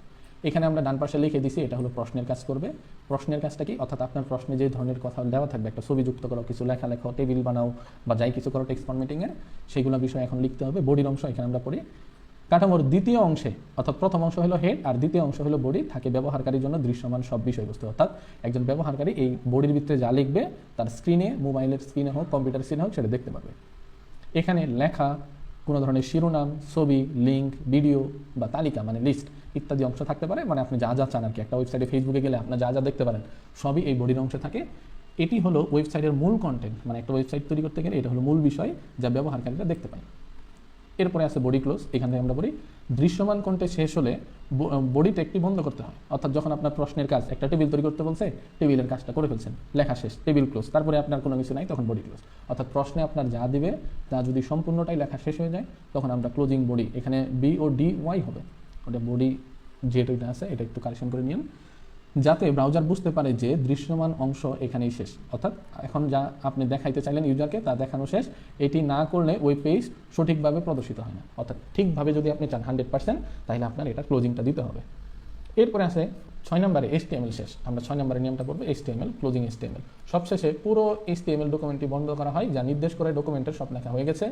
এখানে আমরা ডান পাশে লিখে দিছি এটা হলো প্রশ্নের কাজ করবে। প্রশ্নের কাজটা কি? অর্থাৎ আপনার প্রশ্নে যে ধরনের কথা দেওয়া থাকবে, একটা ছবি যুক্ত করো, কিছু লেখা লেখো, টেবিল বানাও, বা যাই কিছু করো টেক্সট ফরম্যাটিংয়ের, সেইগুলো বিষয় এখন লিখতে হবে। বডির অংশ এখানে আমরা পড়ি। কাঠামোর দ্বিতীয় অংশে, অর্থাৎ প্রথম অংশ হলো হেড আর দ্বিতীয় অংশ হলো বডি, থাকে ব্যবহারকারীর জন্য দৃশ্যমান সব বিষয়বস্তু। অর্থাৎ একজন ব্যবহারকারী এই বডির ভিতরে যা লিখবে তার স্ক্রিনে, মোবাইলের স্ক্রিনে হোক, কম্পিউটার স্ক্রিনে হোক, সেটা দেখতে পাবে। এখানে লেখা, কোনো ধরনের শিরোনাম, ছবি, লিঙ্ক, ভিডিও বা তালিকা মানে লিস্ট ইত্যাদি অংশ থাকতে পারে। মানে আপনি যা যা চান আর কি, একটা ওয়েবসাইটে ফেসবুকে গেলে আপনার যা যা দেখতে পারেন সবই এই বডির অংশে থাকে। এটি হলো ওয়েবসাইটের মূল কন্টেন্ট, মানে একটা ওয়েবসাইট তৈরি করতে গেলে এটা হলো মূল বিষয় যা ব্যবহারকারীরা দেখতে পায়। এরপরে আছে বডি ক্লোজ। এখান থেকে আমরা বলি দৃশ্যমান কন্টেন্ট শেষ হলে বডি ট্যাগটি বন্ধ করতে হয়। অর্থাৎ যখন আপনার প্রশ্নের কাজ, একটা টেবিল তৈরি করতে বলছে, টেবিলের কাজটা করে ফেলছেন, লেখা শেষ, টেবিল ক্লোজ, তারপরে আপনার কোনো কিছু নাই, তখন বডি ক্লোজ। অর্থাৎ প্রশ্নে আপনার যা দিবে তা যদি সম্পূর্ণটাই লেখা শেষ হয়ে যায় তখন আমরা ক্লোজিং বডি, এখানে বি ও ডি ওয়াই হবে, ওটা বডি যেটা আছে এটা একটু কারেকশন করে নিন, যাতে ব্রাউজার বুঝতে পারে যে দৃশ্যমান অংশ এখানেই শেষ। অর্থাৎ এখন যা আপনি দেখাইতে চাইলেন ইউজারকে তা দেখানো শেষ, এটি না করলে ওই পেজ সঠিকভাবে প্রদর্শিত হয় না। অর্থাৎ ঠিকভাবে যদি আপনি চান 100%, তাহলে আপনার এটা ক্লোজিংটা দিতে হবে। এরপরে আছে 6 নম্বরে HTML শেষ। আমরা 6 নম্বরের নিয়মটা পড়বো HTML, ক্লোজিং HTML। সবশেষে পুরো HTML ডকুমেন্টটি বন্ধ করা হয়, যা নির্দেশ করে ডকুমেন্টের সব লেখা হয়ে গেছে।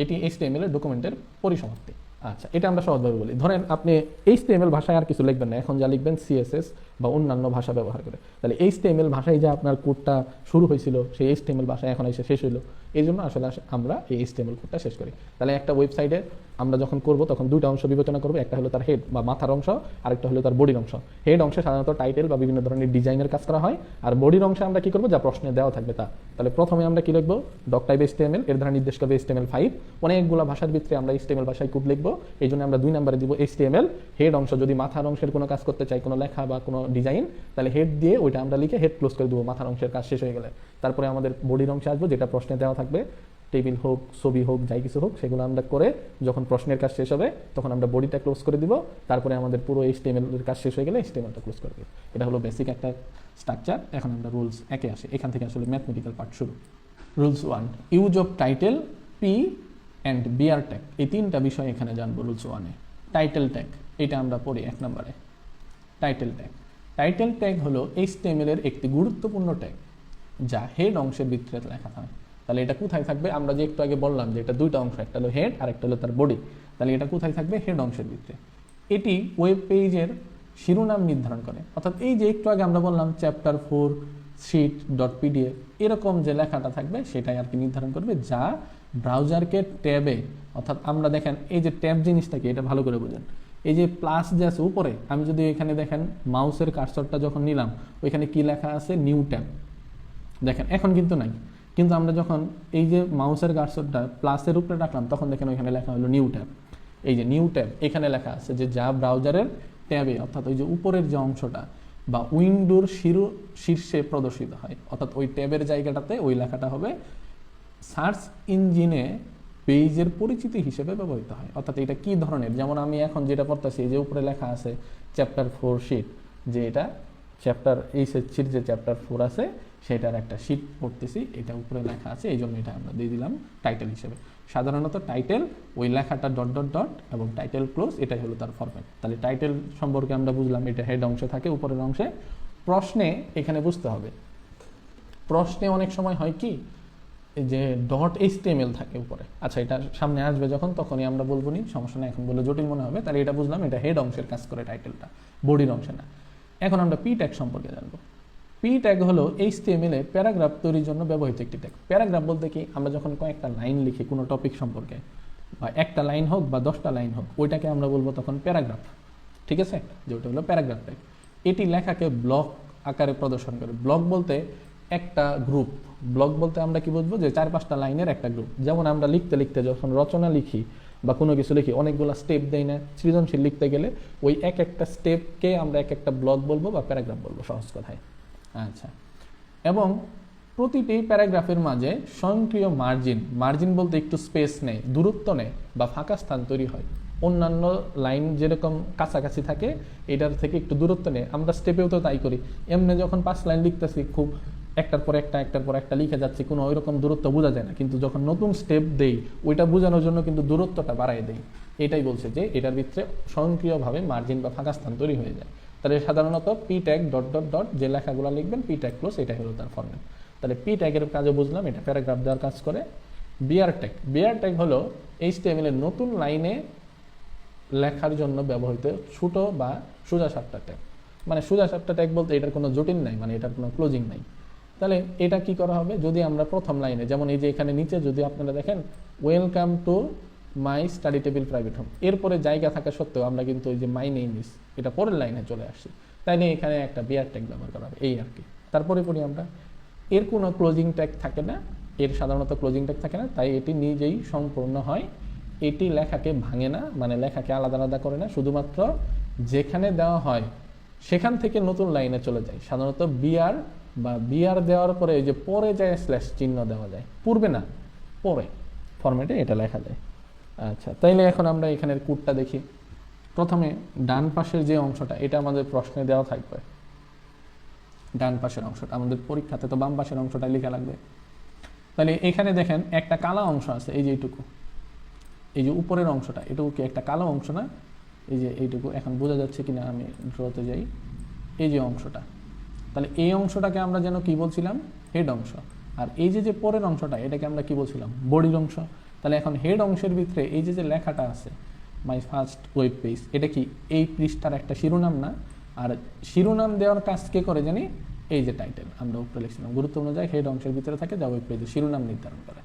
এটি HTML এর ডকুমেন্টের পরিসমাপ্তি। আচ্ছা, এটা আমরা সহজভাবে বলি। ধরেন আপনি HTML ভাষায় আর কিছু লিখবেন না, এখন যা লিখবেন CSS বা অন্যান্য ভাষা ব্যবহার করে। তাহলে HTML ভাষায় যে আপনার কোডটা শুরু হয়েছিল সেই HTML ভাষায় এখন এসে শেষ হইলো, এই জন্য আসলে আমরা এই HTML কোডটা শেষ করি। তাহলে একটা ওয়েবসাইটে আমরা যখন করব তখন দুইটা অংশ বিবেচনা করবো, একটা হলো তার হেড বা মাথার অংশ, আরেকটা হলো তার বডির অংশ। হেড অংশে সাধারণত টাইটেল বা বিভিন্ন ধরনের ডিজাইনের কাজ করা হয়, আর বডির অংশে আমরা কি করবো, যা প্রশ্নে দেওয়া থাকবে তা। তাহলে প্রথমে আমরা কি লিখবো, ডক টাইপ HTML, এর দ্বারা নির্দেশ করবে HTML5। অনেকগুলো ভাষার ভিতরে আমরা HTML ভাষায় কোড লিখবো, এই জন্য আমরা 2 নম্বরে দিব HTML। হেড অংশ যদি মাথার অংশের কোনো কাজ করতে চাই, কোনো লেখা বা কোনো ডিজাইন, তাহলে হেড দিয়ে ওইটা আমরা লিখে হেড ক্লোজ করে দেবো মাথার অংশের কাজ শেষ হয়ে গেলে। তারপরে আমাদের বডির অংশে আসবো, যেটা প্রশ্নে দেওয়া থাকবে, টেবিল হোক, ছবি হোক, যাই কিছু হোক, সেগুলো আমরা করে যখন প্রশ্নের কাজ শেষ হবে তখন আমরা বডিটা ক্লোজ করে দিব। তারপরে আমাদের পুরো HTML এর কাজ শেষ হয়ে গেলে HTML টা ক্লোজ করে দিব। এটা হলো বেসিক একটা স্ট্রাকচার। এখন আমরা রুলস একে আসি, এখান থেকে আসলে ম্যাথমেটিক্যাল পার্ট শুরু। Rules 1, use of title, P and BR tag, এই 3টা বিষয় এখানে জানবো রুলস 1-এ। টাইটেল ট্যাগ, এটা আমরা পড়ি 1 নম্বরে। টাইটেল ট্যাগ, টাইটেল ট্যাগ হলো HTML এর একটি গুরুত্বপূর্ণ ট্যাগ যা হেড অংশের ভিতরে লেখা থাকে। তাহলে এটা কোথায় থাকবে, আমরা যে একটু আগে বললাম যে এটা দুইটা অংশ, একটা হলো হেড আর একটা হলো তার বডি। তাহলে এটা কোথায় থাকবে, হেড অংশের ভিতরে। এটি ওয়েব পেজের শিরোনাম নির্ধারণ করে। অর্থাৎ এই যে একটু আগে আমরা বললাম চ্যাপ্টার 4 sheet.pdf, এরকম যে লেখাটা থাকবে সেটাই আর কি নির্ধারণ করবে, যা ব্রাউজারকে ট্যাবে, অর্থাৎ আমরা দেখেন এই যে ট্যাব জিনিসটাকে, এটা ভালো করে বুঝেন। এই যে প্লাস যে আছে উপরে, আমি যদি এখানে দেখেন মাউসের কার্সরটা যখন নিলাম, ওইখানে কি লেখা আছে, নিউ ট্যাব। দেখেন এখন কিন্তু নাই, কিন্তু আমরা যখন এই যে মাউসের কার্সরটা প্লাসের উপরে রাখলাম তখন দেখেন ওইখানে লেখা হলো নিউ ট্যাব। এই যে নিউ ট্যাব, এখানে লেখা আছে যে যা ব্রাউজারের ট্যাবে, অর্থাৎ ওই যে উপরের যে অংশটা বা উইন্ডোর শীর্ষে প্রদর্শিত হয়, অর্থাৎ ওই ট্যাবের জায়গাটাতে ওই লেখাটা হবে সার্চ ইঞ্জিনে পেজের পরিচিতি হিসেবে ব্যবহৃত হয়। অর্থাৎ এটা কি ধরনের, যেমন আমি এখন যেটা পড়তেছি, যে উপরে লেখা আছে চ্যাপ্টার 4 শীট, যে এটা চ্যাপ্টার, এই শীট যে চ্যাপ্টার 4 আছে সেটার একটা শীট পড়তেছি, এটা উপরে লেখা আছে, এই জন্য এটা আমরা দিয়ে দিলাম টাইটেল হিসেবে। সাধারণত টাইটেল ওই লেখাটা ডট ডট ডট এবং টাইটেল ক্লোজ, এটাই হলো তার ফরম্যাট। তাহলে টাইটেল সম্পর্কে আমরা বুঝলাম, এটা হেড অংশে থাকে উপরের অংশে। প্রশ্নে এখানে বুঝতে হবে, প্রশ্নে অনেক সময় হয় কি যে .html থাকে উপরে। আচ্ছা, এটা সামনে আসবে যখন, তখনই আমরা বলবো, নি সমস্যা না, এখন বলে জটিল মনে হবে। তাহলে এটা বুঝলাম, এটা হেড অংশের কাজ করে টাইটেলটা, বডির অংশে না। এখন আমরা পি ট্যাগ সম্পর্কে জানবো। পি ট্যাগ হলো HTML এ প্যারাগ্রাফ তৈরির জন্য ব্যবহৃত একটি ট্যাগ। প্যারাগ্রাফ বলতে কি, আমরা যখন কয়েকটা লাইন লিখি কোনো টপিক সম্পর্কে, বা একটা লাইন হোক বা 10টা লাইন হোক, ওইটাকে আমরা বলবো তখন প্যারাগ্রাফ। ঠিক আছে, যে ওটা হলো প্যারাগ্রাফ ট্যাগ। এটি লেখাকে ব্লক আকারে প্রদর্শন করে। ব্লক বলতে একটা গ্রুপ, ব্লক বলতে আমরা কি বুঝবো, যে 4-5টা লাইনের একটা গ্রুপ। যেমন আমরা লিখতে লিখতে যখন রচনা লিখি বা কোনো কিছু লিখি, অনেকগুলো স্টেপ দেই না, সৃজনশীল লিখতে গেলে ওই এক একটা স্টেপকে আমরা এক একটা ব্লক বলবো বা প্যারাগ্রাফ বলবো সহজ কথায়। আচ্ছা, এবং প্রতিটি প্যারাগ্রাফের মাঝে স্বয়ংক্রিয় মার্জিন বলতে একটু স্পেস নেয়, দূরত্ব নেয় বা ফাঁকা স্থান তৈরি হয়। অন্যান্য লাইন যেরকম কাছাকাছি থাকে, এটার থেকে একটু দূরত্ব নেয়। আমরা স্টেপেও তো তাই করি, এমনি যখন 5 লাইন লিখতেছি, খুব একটার পর একটা লিখে যাচ্ছি, কোনো ওইরকম দূরত্ব বোঝা যায় না। কিন্তু যখন নতুন স্টেপ দেই, ওইটা বোঝানোর জন্য কিন্তু দূরত্বটা বাড়ায় দেই। এটাই বলছে যে এটার ভিতরে স্বয়ংক্রিয়ভাবে মার্জিন বা ফাঁকা স্থান তৈরি হয়ে যায়। তাহলে সাধারণত P tag dot dot dot যে লেখাগুলো লিখবেন, পি ট্যাগ ক্লোজ, এটাই হলো তার ফরম্যাট। তাহলে পি ট্যাগের কাজও বুঝলাম, এটা প্যারাগ্রাফ দেওয়ার কাজ করে। বিআর ট্যাগ হলো HTML এর নতুন লাইনে লেখার জন্য ব্যবহৃত ছোট বা সোজাসাপটা ট্যাগ। মানে সোজাসাপটা ট্যাগ বলতে এটার কোনো জটিল নাই, মানে এটার কোনো ক্লোজিং নাই। তাহলে এটা কি করা হবে, যদি আমরা প্রথম লাইনে, যেমন এই যে এখানে নিচে যদি আপনারা দেখেন welcome to my study table private home, এরপরে জায়গা থাকা সত্ত্বেও আমরা কিন্তু ওই যে মাই নেম ইজ, এটা পরের লাইনে চলে আসছি, তাইলে এখানে একটা বিআর ট্যাগ ব্যবহার করা হবে, এই আর কি। তারপরে পড়ি আমরা, এর কোনো ক্লোজিং ট্যাগ থাকে না, এর সাধারণত ক্লোজিং ট্যাগ থাকে না, তাই এটি নিজেই সম্পূর্ণ হয় এটি লেখাকে ভাঙে না, মানে লেখাকে আলাদা আলাদা করে না, শুধুমাত্র যেখানে দেওয়া হয় সেখান থেকে নতুন লাইনে চলে যায়। সাধারণত বিআর বা বিআর দেওয়ার পরে এই যে পরে যায় স্ল্যাশ চিহ্ন দেওয়া যায়, পূর্বে না পরে ফরম্যাটে এটা লেখা যায়। আচ্ছা, তাইলে এখন আমরা এখানের কোডটা দেখি। প্রথমে ডান পাশের যে অংশটা, এটা আমাদের প্রশ্নে দেওয়া থাকবে। ডান পাশের অংশটা আমাদের পরীক্ষাতে তো বাম পাশের অংশটা লেখা লাগবে। তাহলে এখানে দেখেন একটা কালো অংশ আছে, এই যে এইটুকু, এই যে উপরের অংশটা, এটুকু কি একটা কালো অংশ না? এই যে এইটুকু, এখন বোঝা যাচ্ছে কিনা আমি ড্রতে যাই, এই যে অংশটা, তাহলে এই অংশটাকে আমরা যেন কি বলছিলাম? হেড অংশ। আর এই যে যে পরের অংশটা, এটাকে আমরা কি বলছিলাম? বডির অংশ। তাহলে এখন হেড অংশের ভিতরে এই যে যে লেখাটা আছে মাই ফার্স্ট ওয়েব পেজ, এটা কি এই পৃষ্ঠার একটা শিরোনাম না? আর শিরোনাম দেওয়ার কাজ কে করে জানি? এই যে টাইটেল আমরা উপরে লিখছিলাম, গুরুত্বপূর্ণ যায় হেড অংশের ভিতরে থাকে, যা ওয়েব পেজের শিরোনাম নির্ধারণ করে।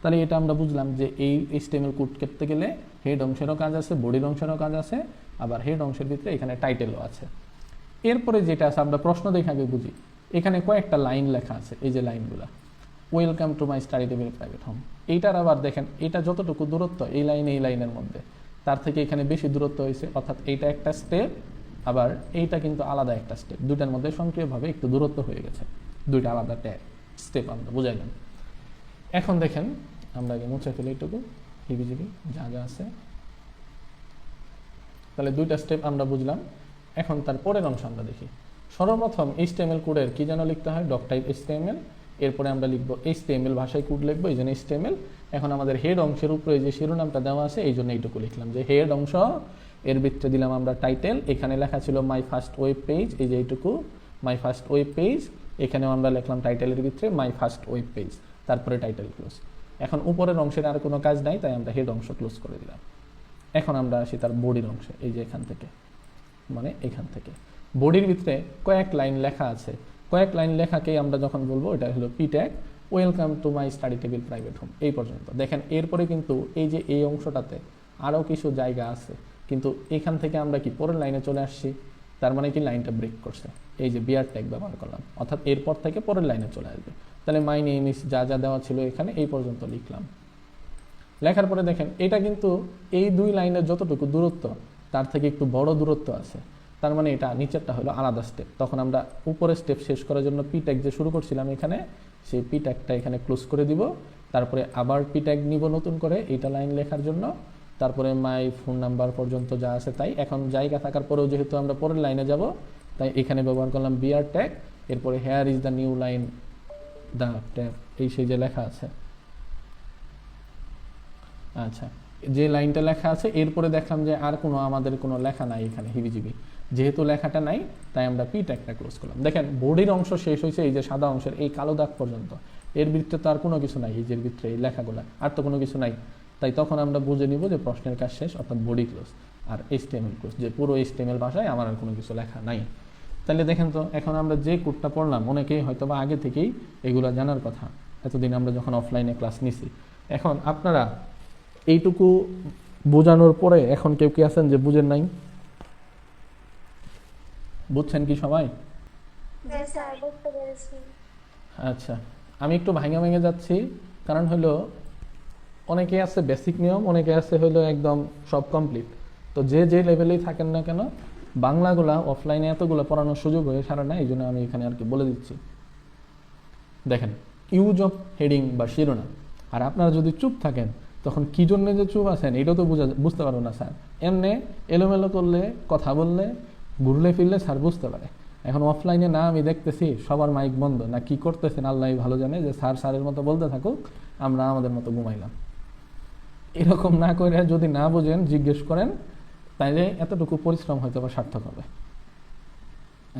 তাহলে এটা আমরা বুঝলাম যে এই HTML কোড করতে গেলে হেড অংশেরও কাজ আছে, বডির অংশেরও কাজ আছে, আবার হেড অংশের ভিতরে এখানে টাইটেলও আছে। এরপরে যেটা আছে আমরা প্রশ্ন দেখে আগে বুঝি। এখানে কয়েকটা লাইন লেখা আছে, এই যে লাইনগুলো, welcome to my study table private home. এইটার আবার দেখেন এটা যতটুকু দূরত্ব এই লাইনের মধ্যে, তার থেকে এখানে বেশি দূরত্ব হয়েছে, অর্থাৎ এইটা একটা স্টেপ, আবার এইটা কিন্তু আলাদা একটা স্টেপ, দুইটার মধ্যে সক্রিয়ভাবে একটু দূরত্ব হয়ে গেছে, দুইটা আলাদা স্টেপ আমরা বুঝাইলাম। এখন দেখেন আমরা আগে মুছে ফেলি এইটুকু হিবিজিবি যা যা আছে। তাহলে দুইটা স্টেপ আমরা বুঝলাম। এখন তার পরের অংশ আমরা দেখি। সর্বপ্রথম HTML কোডের কি যেন লিখতে হয়? Doc type HTML। এরপরে আমরা লিখবো HTML ভাষায় কোড লিখবো, এই জন্য HTML। এখন আমাদের হেড অংশের উপরে যে শিরোনামটা দেওয়া আছে, এই জন্য এইটুকু লিখলাম যে হেড অংশ, এর ভিতরে দিলাম আমরা টাইটেল। এখানে লেখা ছিল মাই ফার্স্ট ওয়েব পেজ, এই যে এইটুকু মাই ফার্স্ট ওয়েব পেজ। এখানেও আমরা লিখলাম টাইটেলের ভিতরে মাই ফার্স্ট ওয়েব পেজ, তারপরে টাইটেল ক্লোজ। এখন উপরের অংশের আর কোনো কাজ নাই, তাই আমরা হেড অংশ ক্লোজ করে দিলাম। এখন আমরা আসি তার বডির অংশে, এই যে এখান থেকে, মানে এখান থেকে বডির ভিতরে কয়েক লাইন লেখা আছে। কয়েক লাইন লেখাকেই আমরা যখন বলবো এটা হলো P tag, welcome to my study table private home, এই পর্যন্ত। দেখেন এরপরে কিন্তু এই যে এই অংশটাতে আরও কিছু জায়গা আছে, কিন্তু এখান থেকে আমরা কি পরের লাইনে চলে আসছি, তার মানে কি লাইনটা ব্রেক করছে, এই যে বিআর ট্যাগ ব্যবহার করলাম, অর্থাৎ এরপর থেকে পরের লাইনে চলে আসবে। তাহলে মাই নেম ইজ যা যা দেওয়া ছিল এখানে এই পর্যন্ত লিখলাম। লেখার পরে দেখেন এটা কিন্তু এই দুই লাইনের যতটুকু দূরত্ব তার থেকে একটু বড় দূরত্ব আছে, তার মানে এটা নিচেরটা হলো আলাদা স্টেপ। তখন আমরা উপরের স্টেপ শেষ করার জন্য পি ট্যাগ যে শুরু করছিলাম এখানে, সেই পি ট্যাগটা এখানে ক্লোজ করে দিব। তারপরে আবার পি ট্যাগ নিব নতুন করে এইটা লাইন লেখার জন্য। তারপরে মাই ফোন নাম্বার পর্যন্ত যা আছে তাই। এখন জায়গা থাকার পরেও যেহেতু আমরা পরের লাইনে যাব, তাই এখানে ব্যবহার করলাম বিআর ট্যাগ। এরপরে hair is the new line the tag, এই সেই যে লেখা আছে। আচ্ছা, যে লাইনটা লেখা আছে এরপরে দেখলাম যে আর কোনো আমাদের কোনো লেখা নাই এখানে হিবিজিবি, যেহেতু লেখাটা নাই তাই আমরা পি ট্যাগটা ক্লোজ করলাম। দেখেন বডির অংশ শেষ হয়েছে এই যে সাদা অংশের এই কালো দাগ পর্যন্ত, এর ভিতরে তো আর কোনো কিছু নাই, এই যে ভিতরে এই লেখাগুলো আর তো কোনো কিছু নাই, তাই তখন আমরা বুঝে নিব যে প্রশ্নের কাজ শেষ, অর্থাৎ বডি ক্লোজ। আর HTML ক্লোজ, যে পুরো HTML ভাষায় আমার আর কোনো কিছু লেখা নাই। তাহলে দেখেন তো এখন আমরা যে কোডটা পড়লাম, অনেকেই হয়তো বা আগে থেকেই এগুলো জানার কথা, এতদিন আমরা যখন অফলাইনে ক্লাস নিছি। এখন আপনারা এইটুকু বোঝানোর পরে এখন কেউ কি আছেন যে বুঝেন নাই? বুঝছেন কি সবাই? আচ্ছা, আমি একটু ভাঙে ভাঙে যাচ্ছি, কারণ হলো অনেকে আছে বেসিক নিয়ম, অনেকে আছে হলো একদম সব কমপ্লিট। তো যে যে লেভেলেই থাকেন না কেন, বাংলাগুলা অফলাইনে এতগুলো পড়ানোর সুযোগ হয়ে সারে না, এই জন্য আমি এখানে আর কি বলে দিচ্ছি। দেখেন ইউজ অফ হেডিং বা শিরোনাম। আর আপনারা যদি চুপ থাকেন তখন কি জন্য যে চুপ আছেন এটাও তো বুঝতে পারবো না স্যার। এমনি এলোমেলো করলে, কথা বললে, ঘুরলে ফিরলে স্যার বুঝতে পারে। এখন অফলাইনে না আমি দেখতেছি সবার মাইক বন্ধ, না কি করতেছেন আল্লাহ ভালো জানে, যে স্যার স্যারের মতো বলতে থাকুক, আমরা আমাদের মতো ঘুমাইলাম। এরকম না করে যদি না বোঝেন জিজ্ঞেস করেন, তাইলে এতটুকু পরিশ্রম হয়তো বা সার্থক হবে।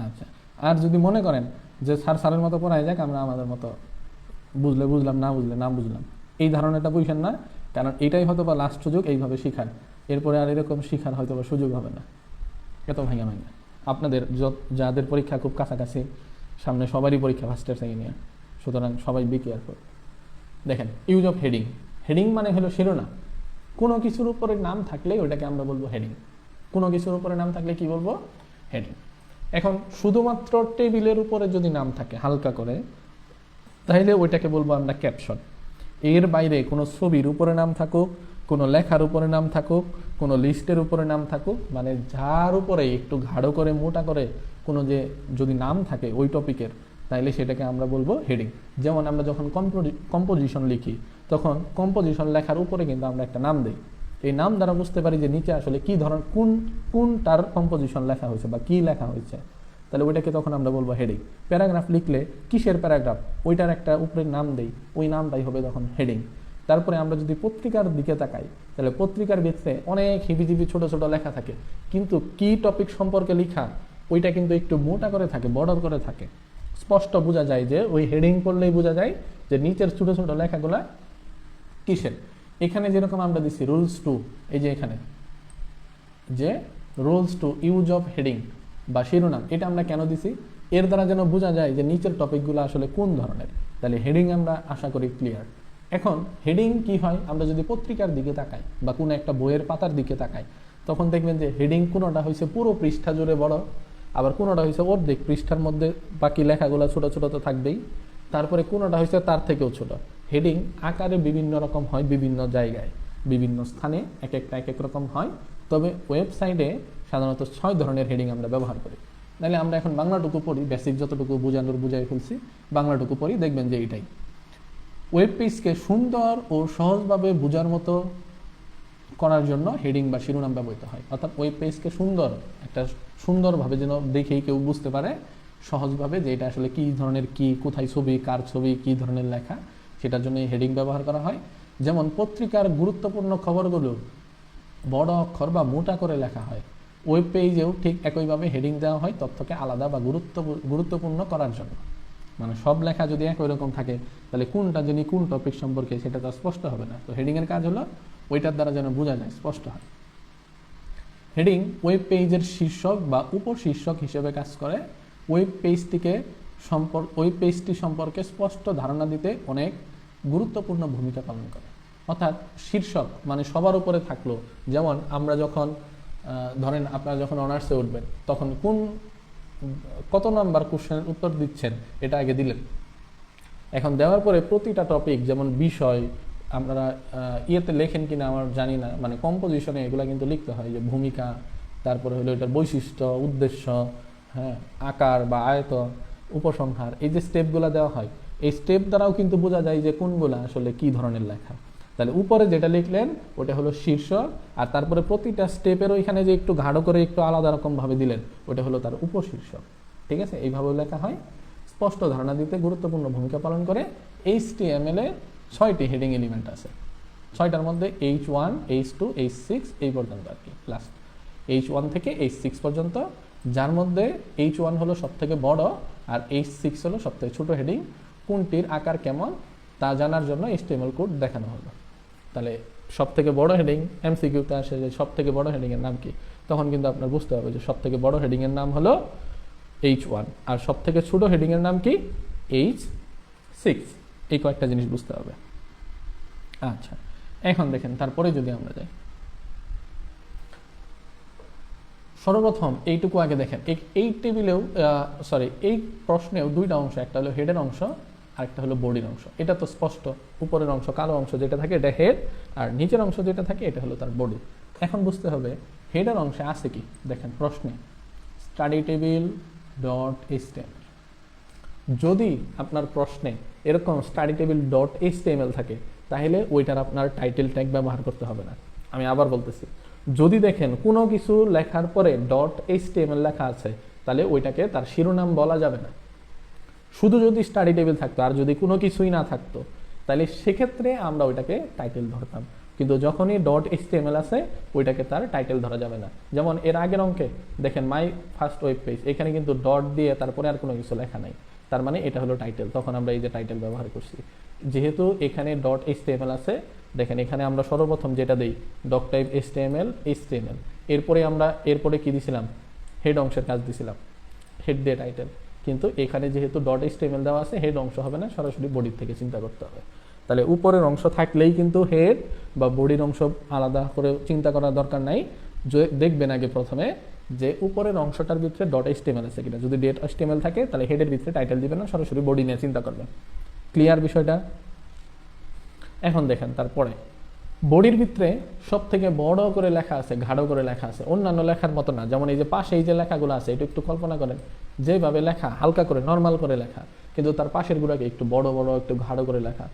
আচ্ছা, আর যদি মনে করেন যে স্যার স্যারের মতো পড়াই যাক, আমরা আমাদের মতো বুঝলে বুঝলাম, না বুঝলে না বুঝলাম, এই ধারণাটা বুঝেন না, কারণ এটাই হয়তো বা লাস্ট সুযোগ এইভাবে শিখার। এরপরে আর এরকম শিখার হয়তো বা সুযোগ হবে না। এত ভাঙা ভাঙা আপনাদের যাদের পরীক্ষা খুব কাছাকাছি, সামনে সবারই পরীক্ষা ফার্স্ট ইয়ার সেকেন্ড ইয়ার, সুতরাং সবাই বি কেয়ারফুল। দেখেন ইউজ অফ হেডিং। হেডিং মানে হলো শিরোনাম। কোনো কিছুর উপরে নাম থাকলে ওটাকে আমরা বলবো হেডিং। কোনো কিছুর উপরে নাম থাকলে কি বলবো? হেডিং। এখন শুধুমাত্র টেবিলের উপরে যদি নাম থাকে হালকা করে, তাহলে ওইটাকে বলবো আমরা ক্যাপশন। এর বাইরে কোনো ছবির উপরে নাম থাকুক, কোনো লেখার উপরে নাম থাকুক, কোনো লিস্টের উপরে নাম থাকুক, মানে যার উপরে একটু গাঢ় করে মোটা করে কোনো যে যদি নাম থাকে ওই টপিকের, তাইলে সেটাকে আমরা বলবো হেডিং। যেমন আমরা যখন কম্পোজিশন লিখি তখন কম্পোজিশন লেখার উপরে কিন্তু আমরা একটা নাম দিই, এই নাম দ্বারা বুঝতে পারি যে নিচে আসলে কি ধরনের কোনটার কম্পোজিশন লেখা হয়েছে বা কি লেখা হয়েছে, তাহলে ওইটাকে তখন আমরা বলবো হেডিং। প্যারাগ্রাফ লিখলে কিসের প্যারাগ্রাফ ওইটার একটা উপরে নাম দেই, ওই নামটাই হবে তখন হেডিং। তারপরে আমরা যদি পত্রিকার দিকে তাকাই তাহলে পত্রিকার ভিতরে অনেক হিবিজিবি ছোট ছোট লেখা থাকে, কিন্তু কি টপিক সম্পর্কে লেখা ওইটা কিন্তু একটু মোটা করে থাকে, বর্ডার করে থাকে, স্পষ্ট বোঝা যায় যে ওই হেডিং করলেই বোঝা যায় যে নিচের ছোট ছোট লেখাগুলা কিসের। এখানে যেরকম আমরা দিচ্ছি রুলস টু, এই যে এখানে যে rules to use of heading বা শিরোনাম, এটা আমরা কেন দিছি, এর দ্বারা যেন বোঝা যায় যে নিচের টপিকগুলো আসলে কোন ধরনের। তাহলে হেডিং আমরা আশা করি ক্লিয়ার। এখন হেডিং কি হয়, আমরা যদি পত্রিকার দিকে তাকাই বা কোনো একটা বইয়ের পাতার দিকে তাকাই তখন দেখবেন যে হেডিং কোনোটা হয়েছে পুরো পৃষ্ঠা জুড়ে বড়, আবার কোনোটা হয়েছে অর্ধেক পৃষ্ঠার মধ্যে, বাকি লেখাগুলো ছোট ছোট তো থাকবেই, তারপরে কোনোটা হয়েছে তার থেকেও ছোট। হেডিং আকারে বিভিন্ন রকম হয়, বিভিন্ন জায়গায় বিভিন্ন স্থানে এক একটা এক এক রকম হয়, তবে ওয়েবসাইটে সাধারণত 6 ধরনের হেডিং আমরা ব্যবহার করি। তাহলে আমরা এখন বাংলাটুকু পড়ি, বেসিক যতটুকু বুঝাই ফেলছি, বাংলাটুকু পড়ি, দেখবেন যে এইটাই ওয়েব পেজকে সুন্দর ও সহজভাবে বোঝার মতো করার জন্য হেডিং বা শিরোনাম ব্যবহৃত হয়। অর্থাৎ ওয়েব পেজকে সুন্দরভাবে যেন দেখেই কেউ বুঝতে পারে সহজভাবে যে এটা আসলে কি ধরনের, কি কোথায় ছবি, কার ছবি, কি ধরনের লেখা, সেটার জন্য এই হেডিং ব্যবহার করা হয়। যেমন পত্রিকার গুরুত্বপূর্ণ খবরগুলো বড় অক্ষর বা মোটা করে লেখা হয়, ওয়েব পেজেও ঠিক একইভাবে হেডিং দেওয়া হয় তথ্যকে আলাদা বা গুরুত্বপূর্ণ করার জন্য। মানে সব লেখা যদি একই রকম থাকে তাহলে কোনটা যিনি কোন টপিক সম্পর্কে সেটা তো স্পষ্ট হবে না। তো হেডিংয়ের কাজ হলো ওইটার দ্বারা যেন বোঝা যায়, স্পষ্ট হয়। হেডিং ওয়েব পেজের শীর্ষক বা উপশীর্ষক হিসেবে কাজ করে, ওয়েব পেজটি সম্পর্কে স্পষ্ট ধারণা দিতে অনেক গুরুত্বপূর্ণ ভূমিকা পালন করে। অর্থাৎ শীর্ষক মানে সবার উপরে থাকলো, যেমন আমরা যখন ধরেন আপনারা যখন অনার্সে উঠবেন তখন কত নাম্বার কোশ্চেনের উত্তর দিচ্ছেন এটা আগে দিলেন, এখন দেওয়ার পরে প্রতিটা টপিক যেমন বিষয় আপনারা ইয়েতে লেখেন কিনা আমার জানি না, মানে কম্পোজিশনে এগুলো কিন্তু লিখতে হয় যে ভূমিকা, তারপরে হলো এটার বৈশিষ্ট্য, উদ্দেশ্য, হ্যাঁ, আকার বা আয়তন, উপসংহার, এই যে স্টেপগুলো দেওয়া হয় এই স্টেপ দ্বারাও কিন্তু বোঝা যায় যে কোনগুলা আসলে কি ধরনের লেখা। তাহলে উপরে যেটা লিখলেন ওটা হলো শীর্ষক, আর তারপরে প্রতিটা স্টেপের ওইখানে যে একটু গাঢ় করে একটু আলাদা রকম ভাবে দিলেন ওটা হলো তার উপশীর্ষক। ঠিক আছে, এইভাবে লেখা হয়, স্পষ্ট ধারণা দিতে গুরুত্বপূর্ণ ভূমিকা পালন করে। HTML এর 6টি হেডিং এলিমেন্ট আছে, 6টার মধ্যে H1, H2, H6 এই পর্যন্ত আর কি, লাস্ট H1 থেকে H6 পর্যন্ত, যার মধ্যে H1 হলো সব থেকে বড় আর H6 হলো সব থেকে ছোট হেডিং। কোনটির আকার কেমন তা জানার জন্য HTML কোড দেখানো হলো। তাহলে সব থেকে বড় হেডিং, MCQতে আসে যে সব থেকে বড় হেডিং এর নাম কি, তখন কিন্তু আপনার বুঝতে হবে যে সব থেকে বড় হেডিং এর নাম হলো H1 আর সব থেকে ছোট হেডিং এর নাম কি H6। এই কয়েকটা জিনিস বুঝতে হবে। আচ্ছা, এখন দেখেন তারপরে যদি আমরা যাই, সর্বপ্রথম এইটুকু আগে দেখেন, এই টেবিলেও এই প্রশ্নেও দুইটা অংশ, একটা হলো হেডের অংশ আর একটা হলো বডির অংশ। এটা তো স্পষ্ট, উপরের অংশ কালো অংশ যেটা থাকে এটা হেড, আর নিচের অংশ যেটা থাকে এটা হলো তার বডি। এখন বুঝতে হবে হেডের অংশে আছে কি, দেখেন প্রশ্নে স্টাডি টেবিল .html, যদি আপনার প্রশ্নে এরকম স্টাডি টেবিল .html থাকে তাহলে ওইটার আপনার টাইটেল ট্যাগ ব্যবহার করতে হবে না। আমি আবার বলতেছি, যদি দেখেন কোনো কিছু লেখার পরে .html লেখা আছে তাহলে ওইটাকে তার শিরোনাম বলা যাবে না। শুধু যদি স্টাডি টেবিল থাকতো আর যদি কোনো কিছুই না থাকতো তাহলে সেক্ষেত্রে আমরা ওইটাকে টাইটেল ধরতাম, কিন্তু যখনই .html আছে ওইটাকে তার টাইটেল ধরা যাবে না। যেমন এর আগের অঙ্কে দেখেন মাই ফার্স্ট ওয়েব পেজ, এখানে কিন্তু ডট দিয়ে তারপরে আর কোনো কিছু লেখা নাই, তার মানে এটা হলো টাইটেল, তখন আমরা এই যে টাইটেল ব্যবহার করছি। যেহেতু এখানে .html আছে, দেখেন এখানে আমরা সর্বপ্রথম যেটা দিই ডকটাইপ HTML, এরপরে কি দিছিলাম, হেড অংশের কাজ দিছিলাম, হেড দিয়ে টাইটেল। কিন্তু এখানে যেহেতু .html দেওয়া আছে হেড অংশ হবে না, সরাসরি বডির থেকে চিন্তা করতে হবে। তাহলে উপরের অংশ থাকলেই কিন্তু হেড বা বডির অংশ আলাদা করে চিন্তা করার দরকার নাই। দেখবেন আগে প্রথমে যে উপরের অংশটার ভিতরে .html আছে কিনা, যদি .html থাকে তাহলে হেডের ভিতরে টাইটেল দিবেন না, সরাসরি বডি নিয়ে চিন্তা করবেন। ক্লিয়ার বিষয়টা? এখন দেখেন তারপরে বডির ভিতরে সব থেকে বড় করে লেখা আছে, গাঢ় করে লেখা আছে, অন্যান্য লেখার মতো না। যেমন এই যে পাশে এই যে লেখাগুলো আছে, এটা একটু কল্পনা করেন যেভাবে লেখা হালকা করে নর্মাল করে লেখা, কিন্তু তার পাশের গুলোকে একটু বড় বড় একটু গাঢ় করে লেখা।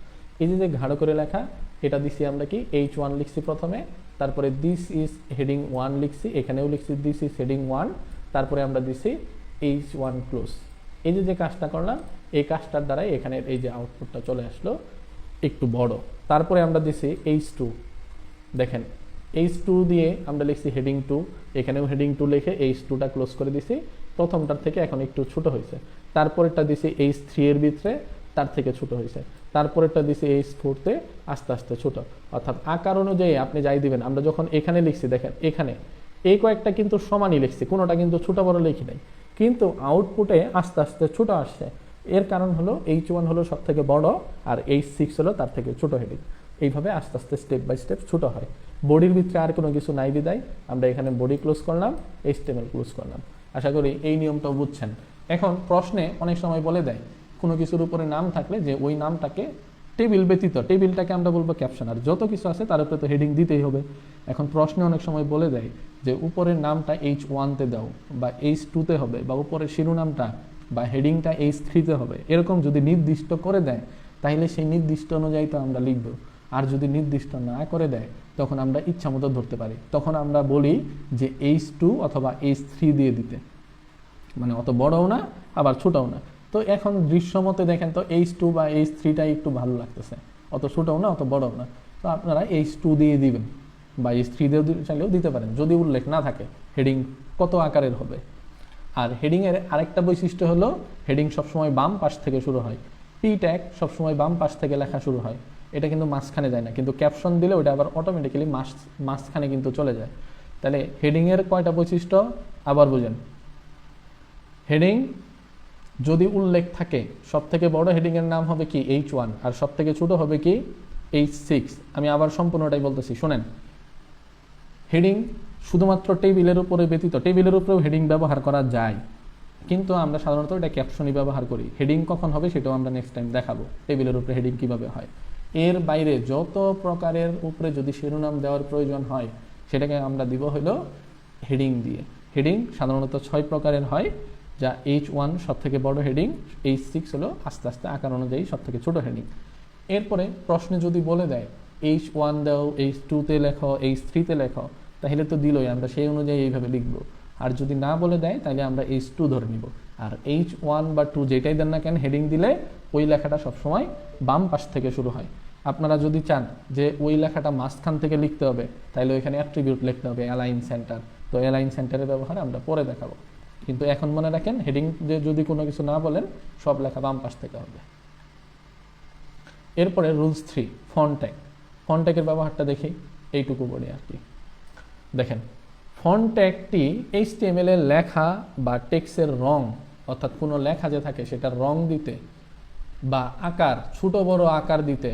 এই যে গাঢ় করে লেখা, এটা দিছি আমরা কি H1 লিখছি প্রথমে, তারপরে দিস ইজ হেডিং 1 লিখছি, এখানেও লিখছি দিস ইজ হেডিং 1, তারপরে আমরা দিছি H1 ক্লোজ। এই যে কাজটা করলাম, এই কাজটার দ্বারাই এখানে এই যে আউটপুটটা চলে আসলো একটু বড়। তারপরে আমরা দিছি H2, দেখেন H2 দিয়ে আমরা লিখছি হেডিং 2, এখানেও হেডিং 2 লিখে H2টা ক্লোজ করে দিছি, প্রথমটার থেকে এখন একটু ছোট হয়েছে। তারপরেরটা দিছি H3 এর ভিতরে, তার থেকে ছোট হয়েছে। তারপরেরটা দিছি H4 তে, আস্তে আস্তে ছোট। অর্থাৎ আকার অনুযায়ী আপনি যাই দিবেন, আমরা যখন এখানে লিখছি দেখেন এখানে এই কয়েকটা কিন্তু সমানই লিখছি, কোনোটা কিন্তু ছোট বড় লিখি নাই, কিন্তু আউটপুটে আস্তে আস্তে ছোট আসছে। এর কারণ হলো H1 হলো সব থেকে বড় আর H6 হলো তার থেকে ছোট হেডিং। এইভাবে আস্তে আস্তে স্টেপ বাই স্টেপ ছোট হয়। বডির ভিতরে আর কোনো কিছু নাই বিদায় আমরা এখানে বডি ক্লোজ করলাম, HTML ক্লোজ করলাম। আশা করি এই নিয়মটাও বুঝছেন। এখন প্রশ্নে অনেক সময় বলে দেয় কোনো কিছুর উপরে নাম থাকলে যে ওই নামটাকে টেবিল ব্যতীত, টেবিলটাকে আমরা বলবো ক্যাপশন, আর যত কিছু আছে তার উপরে তো হেডিং দিতেই হবে। এখন প্রশ্নে অনেক সময় বলে দেয় যে উপরের নামটা H1 তে দাও বা H2 তে হবে, বা উপরের শিরোনামটা বা হেডিংটা H3 তে হবে, এরকম যদি নির্দিষ্ট করে দেয় তাহলে সেই নির্দিষ্ট অনুযায়ী তো আমরা লিখব। আর যদি নির্দিষ্ট না করে দেয় তখন আমরা ইচ্ছা মতো ধরতে পারি, তখন আমরা বলি যে H2 অথবা H3 দিয়ে দিতে, মানে অত বড়ও না আবার ছোটও না। তো এখন দৃশ্যমতে দেখেন তো H2 বা H3টাই একটু ভালো লাগতেছে, অত ছোটও না অত বড়ও না, তো আপনারা H2 দিয়ে দিবেন বা H3 দিয়েও চাইলেও দিতে পারেন যদি উল্লেখ না থাকে হেডিং কত আকারের হবে। আর হেডিংয়ের আরেকটা বৈশিষ্ট্য হলো হেডিং সবসময় বাম পাশ থেকে শুরু হয়, পি ট্যাগ সবসময় বাম পাশ থেকে লেখা শুরু হয়, এটা কিন্তু মাঝখানে যায় না, কিন্তু ক্যাপশন দিলে ওটা আবার অটোমেটিক্যালি মাঝখানে কিন্তু চলে যায়। তাহলে হেডিংয়ের কয়টা বৈশিষ্ট্য আবার বুঝেন। হেডিং যদি উল্লেখ থাকে সব থেকে বড় হেডিংয়ের নাম হবে কি H1, আর সব থেকে ছোট হবে কি H6। আমি আবার সম্পূর্ণটাই বলতেছি শোনেন। হেডিং শুধুমাত্র টেবিলের উপরে ব্যতীত, টেবিলের উপরেও হেডিং ব্যবহার করা যায়, কিন্তু আমরা সাধারণত এটা ক্যাপশনই ব্যবহার করি। হেডিং কখন হবে সেটাও আমরা নেক্সট টাইম দেখাবো, টেবিলের উপরে হেডিং কিভাবে হয়। এর বাইরে যত প্রকারের উপরে যদি শিরোনাম দেওয়ার প্রয়োজন হয় সেটাকে আমরা দিব হলো হেডিং দিয়ে। হেডিং সাধারণত 6 প্রকারের হয়, যা H1 সব থেকে বড় হেডিং, H6 হলো আস্তে আস্তে আকার অনুযায়ী সব থেকে ছোট হেডিং। এরপরে প্রশ্নে যদি বলে দেয় H1 দাও, H2 তে লেখো, H3 তে লেখো, তাহলে তো দিলই, আমরা সেই অনুযায়ী এইভাবে লিখবো। আর যদি না বলে দেয় তাহলে আমরা H2 ধরে নিব। আর H1 বা 2 যেটাই দেন না কেন হেডিং দিলে ওই লেখাটা সবসময় বাম পাশ থেকে শুরু হয়। আপনারা যদি চান যে ওই লেখাটা মাঝখান থেকে লিখতে হবে তাহলে ওইখানে অ্যাট্রিবিউট লিখতে হবে অ্যালাইন সেন্টার, তো অ্যালাইন সেন্টারের ব্যবহার আমরা পরে দেখাবো। কিন্তু এখন মনে রাখেন হেডিং যে যদি কোনো কিছু না বলেন সব লেখা বাম পাশ থেকে হবে। এরপরে রুলস 3 ফন্ট ট্যাগ। ফন্ট ট্যাগের ব্যবহারটা দেখি, এইটুকু বলি আর কি। দেখেন ফন্ট ট্যাগটি HTML এর লেখা বা টেক্সটের রং, অর্থাৎ কোনো লেখা যে থাকে সেটার রং দিতে বা আকার ছোট বড় আকার দিতে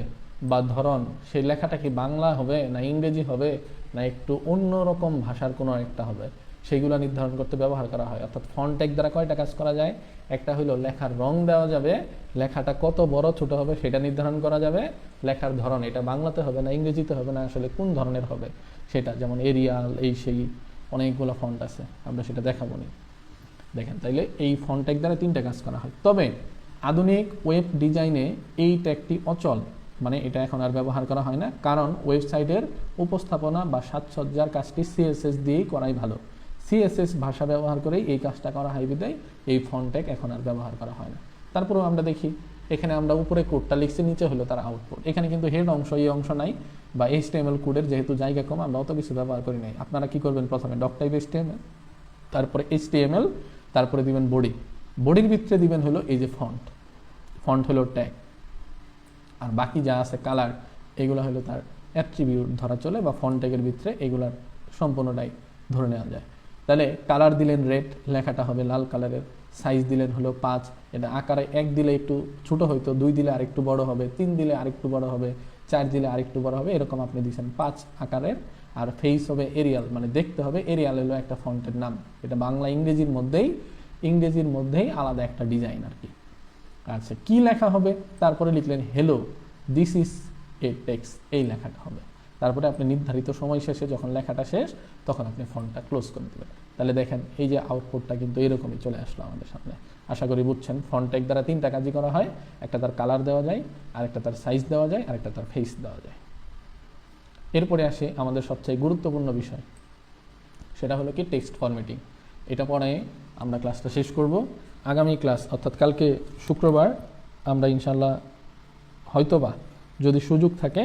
বা ধরন, সেই লেখাটা কি বাংলা হবে না ইংরেজি হবে না একটু অন্য রকম ভাষার কোনো একটা হবে, সেইগুলো নির্ধারণ করতে ব্যবহার করা হয়। অর্থাৎ ফন্ট ট্যাগ দ্বারা কয়টা কাজ করা যায়, একটা হলো লেখার রং দেওয়া যাবে, লেখাটা কত বড় ছোট হবে সেটা নির্ধারণ করা যাবে, লেখার ধরন এটা বাংলাতে হবে না ইংরেজিতে হবে না আসলে কোন ধরনের হবে সেটা, যেমন এরিয়াল এই সেই অনেকগুলো ফন্ট আছে, আমরা সেটা দেখাবো নি। দেখেন তাইলে এই ফন্ট ট্যাগ দ্বারা 3টা কাজ করা হয়। তবে আধুনিক ওয়েব ডিজাইনে এই ট্যাগটি অচল, মানে এটা এখন আর ব্যবহার করা হয় না, কারণ ওয়েবসাইটের উপস্থাপনা বা সাজসজ্জার কাজটি CSS দিয়েই করাই ভালো। CSS ভাষা ব্যবহার করেই এই কাজটা করা হয় বিধায় এই ফন্ট ট্যাগ এখন আর ব্যবহার করা হয় না। তারপরেও আমরা দেখি এখানে আমরা উপরে কোডটা লিখছি, নিচে হলো তার আউটপুট। এখানে কিন্তু হেড অংশ এই অংশ নাই, বা HTML কোডের যেহেতু জায়গা কম আমরা অত কিছু ব্যবহার করি নাই। আপনারা কি করবেন, প্রথমে ডক টাইপ HTML, তারপরে HTML, তারপরে দিবেন বডি, বডির ভিতরে দিবেন হলো এই যে ফন্ট, ফন্ট হলো ট্যাগ, আর বাকি যা আছে কালার এগুলো হলো তার অ্যাট্রিবিউট ধরা চলে, বা ফন্ট ট্যাগের ভিতরে এগুলার সম্পূর্ণটাই ধরে নেওয়া যায়। তাহলে কালার দিলেন রেড, লেখাটা হবে লাল কালারের, সাইজ দিলেন হলো 5, এটা আকারে 1 দিলে একটু ছোট হইতো, 2 দিলে আরেকটু বড় হবে, 3 দিলে আরেকটু বড় হবে, 4 দিলে আরেকটু বড় হবে, এরকম আপনি দিচ্ছেন 5 আকারের। আর ফেস হবে এরিয়াল, মানে দেখতে হবে, এরিয়াল হলো একটা ফন্টের নাম, এটা বাংলা ইংরেজির মধ্যেই আলাদা একটা ডিজাইন আর কি। আচ্ছা কি লেখা হবে, তারপরে লিখলেন hello this is a text, এই লেখাটা হবে। তারপরে আপনি নির্ধারিত সময় শেষে যখন লেখাটা শেষ তখন আপনি ফন্টটা ক্লোজ করে দেবেন। তাহলে দেখেন এই যে আউটপুটটা কিন্তু এরকমই চলে আসলো আমাদের সামনে। আশা করি বুঝছেন। ফন্ট ট্যাগ দ্বারা 3টা কাজই করা হয়, একটা তার কালার দেওয়া যায়, আরেকটা তার সাইজ দেওয়া যায়, আরেকটা তার ফেস দেওয়া যায়। এরপরে আসে আমাদের সবচেয়ে গুরুত্বপূর্ণ বিষয়, সেটা হলো কি টেক্সট ফরম্যাটিং। এটা পরে আমরা ক্লাসটা শেষ করব। আগামী ক্লাস অর্থাৎ কালকে শুক্রবার আমরা ইনশাল্লাহ হয়তোবা যদি সুযোগ থাকে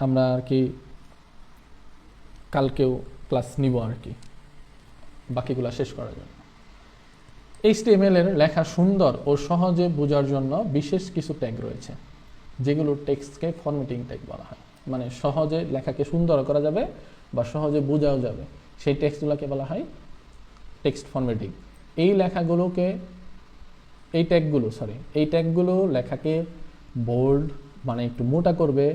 আমরা আর কি কালকেও ক্লাস নিব আর কি বাকিগুলো শেষ করার জন্য। HTML এর লেখা সুন্দর ও সহজে বোঝার জন্য বিশেষ কিছু ট্যাগ রয়েছে, যেগুলো টেক্সটকে ফরম্যাটিং ট্যাগ বলা হয়। মানে সহজে লেখাকে সুন্দর করা যাবে বা সহজে বোঝাও যাবে, সেই টেক্সটগুলোকে বলা হয় টেক্সট ফরম্যাটিং। এই লেখাগুলোকে এই ট্যাগগুলো লেখাকে বোল্ড মানে একটু মোটা করবে,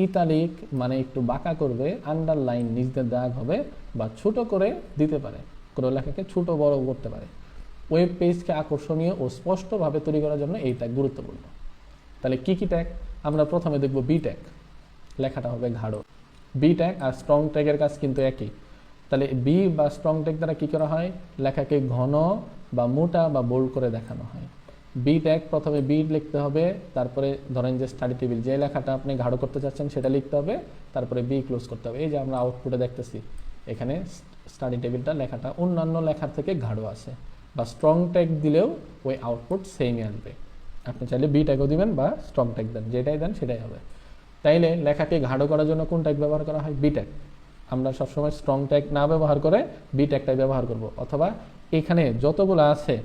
ইতালিক মানে একটু বাঁকা করবে, আন্ডারলাইন নিচে দাগ হবে বা ছোট করে দিতে পারে, কোনো লেখাকে ছোট বড় করতে পারে। ওয়েব পেজকে আকর্ষণীয় ও স্পষ্টভাবে তৈরি করার জন্য এই ট্যাগ গুরুত্বপূর্ণ। তাহলে কি কি ট্যাগ? আমরা প্রথমে দেখব বি ট্যাগ, লেখাটা হবে গাঢ়। বি ট্যাগ আর স্ট্রং ট্যাগের কাজ কিন্তু একই। তাহলে বি বা স্ট্রং ট্যাগ দ্বারা কী করা হয়? লেখাকে ঘন বা মোটা বা বোল্ড করে দেখানো হয়। বি ট্যাগ প্রথমে বি লিখতে হবে, তারপরে ধরেন যে স্টাডি টেবিল, যে লেখাটা আপনি গাঢ় করতে চাচ্ছেন সেটা লিখতে হবে, তারপরে বি ক্লোজ করতে হবে। এই যে আমরা আউটপুটে দেখতেছি এখানে স্টাডি টেবিলটা লেখাটা অন্যান্য লেখার থেকে গাঢ় আছে, বা স্ট্রং ট্যাগ দিলেও ওই আউটপুট সেমই আসবে। আপনি চাইলে বি ট্যাগও দিবেন বা স্ট্রং ট্যাগ দেন, যেটাই দেন সেটাই হবে। তাইলে লেখাকে গাঢ় করার জন্য কোন ট্যাগ ব্যবহার করা হয়? B tag. আমরা সবসময় স্ট্রং ট্যাগ না ব্যবহার করে বি ট্যাগটাই ব্যবহার করব। অথবা এখানে যতগুলো আছে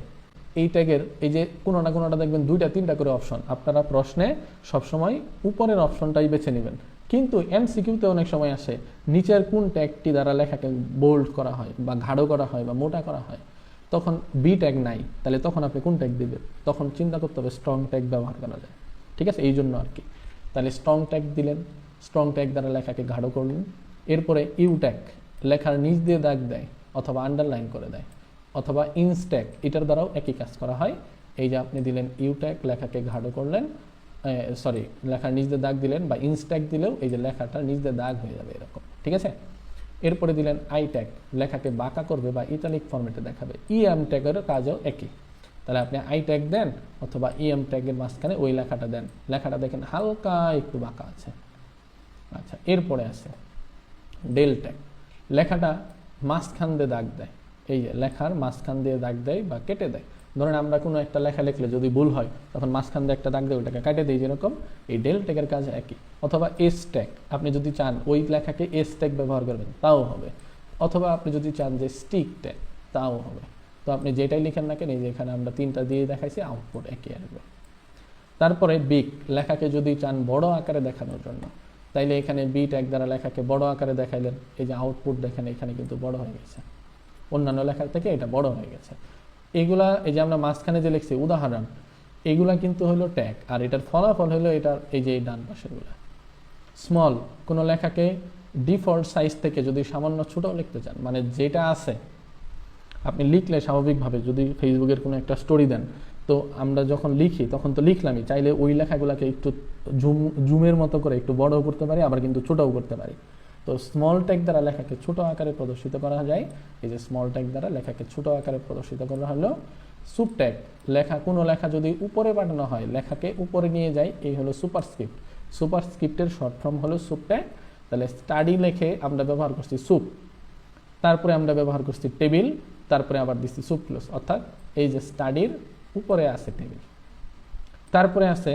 এই ট্যাগের এই যে কোনো না কোনোটা দেখবেন 2টা 3টা করে অপশন, আপনারা প্রশ্নে সবসময় উপরের অপশনটাই বেছে নেবেন। কিন্তু এমসিকিউতে অনেক সময় আসে নিচের কোন ট্যাগটি দ্বারা লেখাকে বোল্ড করা হয় বা গাঢ় করা হয় বা মোটা করা হয়, তখন বি ট্যাগ নাই, তাহলে তখন আপনি কোন ট্যাগ দিবেন? তখন চিন্তা করতে হবে স্ট্রং ট্যাগ ব্যবহার করা যায়। ঠিক আছে, এই জন্য আর কি। তাহলে স্ট্রং ট্যাগ দিলেন, স্ট্রং ট্যাগ দ্বারা লেখাকে গাঢ় করলেন। এরপরে ইউ ট্যাগ লেখার নিচ দিয়ে দাগ দেয় অথবা আন্ডারলাইন করে দেয়, অথবা ইন্স ট্যাগ, এটার দ্বারাও একই কাজ করা হয়। এই যে আপনি দিলেন ইউ ট্যাগ, লেখাকে গাঢ় করলেন, লেখার নিচ দিয়ে দাগ দিলেন, বা ইন্স ট্যাগ দিলেও এই যে লেখাটা নিচ দিয়ে দাগ হয়ে যাবে এরকম। ঠিক আছে, এরপরে দিলেন আই ট্যাগ, লেখাকে বাঁকা করবে বা ইতালিক ফরম্যাটে দেখাবে। ইএম ট্যাগেরও কাজও একই। তাহলে আপনি আই ট্যাগ দেন অথবা ইএম ট্যাগের মাঝখানে ওই লেখাটা দেন, লেখাটা দেখেন হালকা একটু বাঁকা আছে। আচ্ছা, এরপরে আছে ডেল ট্যাগ, লেখাটা মাঝখান দিয়ে দাগ দেয়। এই যে লেখার মাঝখান দিয়ে দাগ দেয় বা কেটে দেয়। ধরেন আমরা কোনো একটা লেখা লিখলে যদি ভুল হয় তখন মাঝখান দিয়ে একটা দাগ দেয়, ওইটাকে কেটে দিই, যেরকম এই ডেল ট্যাগের কাজ একই। অথবা এস ট্যাগ, আপনি যদি চান ওই লেখাকে এস ট্যাগ ব্যবহার করবেন তাও হবে, অথবা আপনি যদি চান যে স্টিক ট্যাগ তাও হবে। তো আপনি যেটাই লিখেন না কেন, এই যে এখানে আমরা 3টা দিয়ে দেখাইছি, আউটপুট একই আসবে। তারপরে বিগ, লেখাকে যদি চান বড় আকারে দেখানোর জন্য, তাইলে এখানে বি ট্যাগ দ্বারা লেখাকে বড় আকারে দেখাইলেন, এই যে আউটপুট দেখেন এখানে কিন্তু বড় হয়ে গেছে, অন্যান্য লেখার থেকে এটা বড় হয়ে গেছে। এগুলা এই যে আমরা মাঝখানে যে লিখছি উদাহরণ, এগুলা কিন্তু হলো ট্যাগ, আর এটার ফলাফল হলো এটার এই যে ডান পাশেগুলা। স্মল, কোনো লেখাকে ডিফল্ট সাইজ থেকে যদি সামান্য ছোট লিখতে চান, মানে যেটা আছে আপনি লিখলে স্বাভাবিকভাবে যদি ফেসবুকের কোনো একটা স্টোরি দেন, তো আমরা যখন লিখি তখন তো লিখলামই, চাইলে ওই লেখাগুলোকে একটু জুমের মতো করে একটু বড়ও করতে পারি, আবার কিন্তু ছোটও করতে পারি। তো স্মল ট্যাগ দ্বারা লেখাকে ছোট আকারে প্রদর্শিত করা যায়। এই যে স্মল ট্যাগ দ্বারা লেখাকে ছোট আকারে প্রদর্শিত করা হলো। সুপ ট্যাগ, কোনো লেখা যদি উপরে পাঠানো হয়, লেখাকে উপরে নিয়ে যায়, এই হলো সুপারস্ক্রিপ্ট। সুপারস্ক্রিপ্টের শর্ট ফর্ম হলো সুপ ট্যাগ। তাহলে স্টাডি লেখে আমরা ব্যবহার করছি সুপ, তারপরে আমরা ব্যবহার করছি টেবিল, তারপরে আবার দিচ্ছি সুপ ক্লোজ, অর্থাৎ এই যে স্টাডির উপরে আছে টেবিল। তারপরে আছে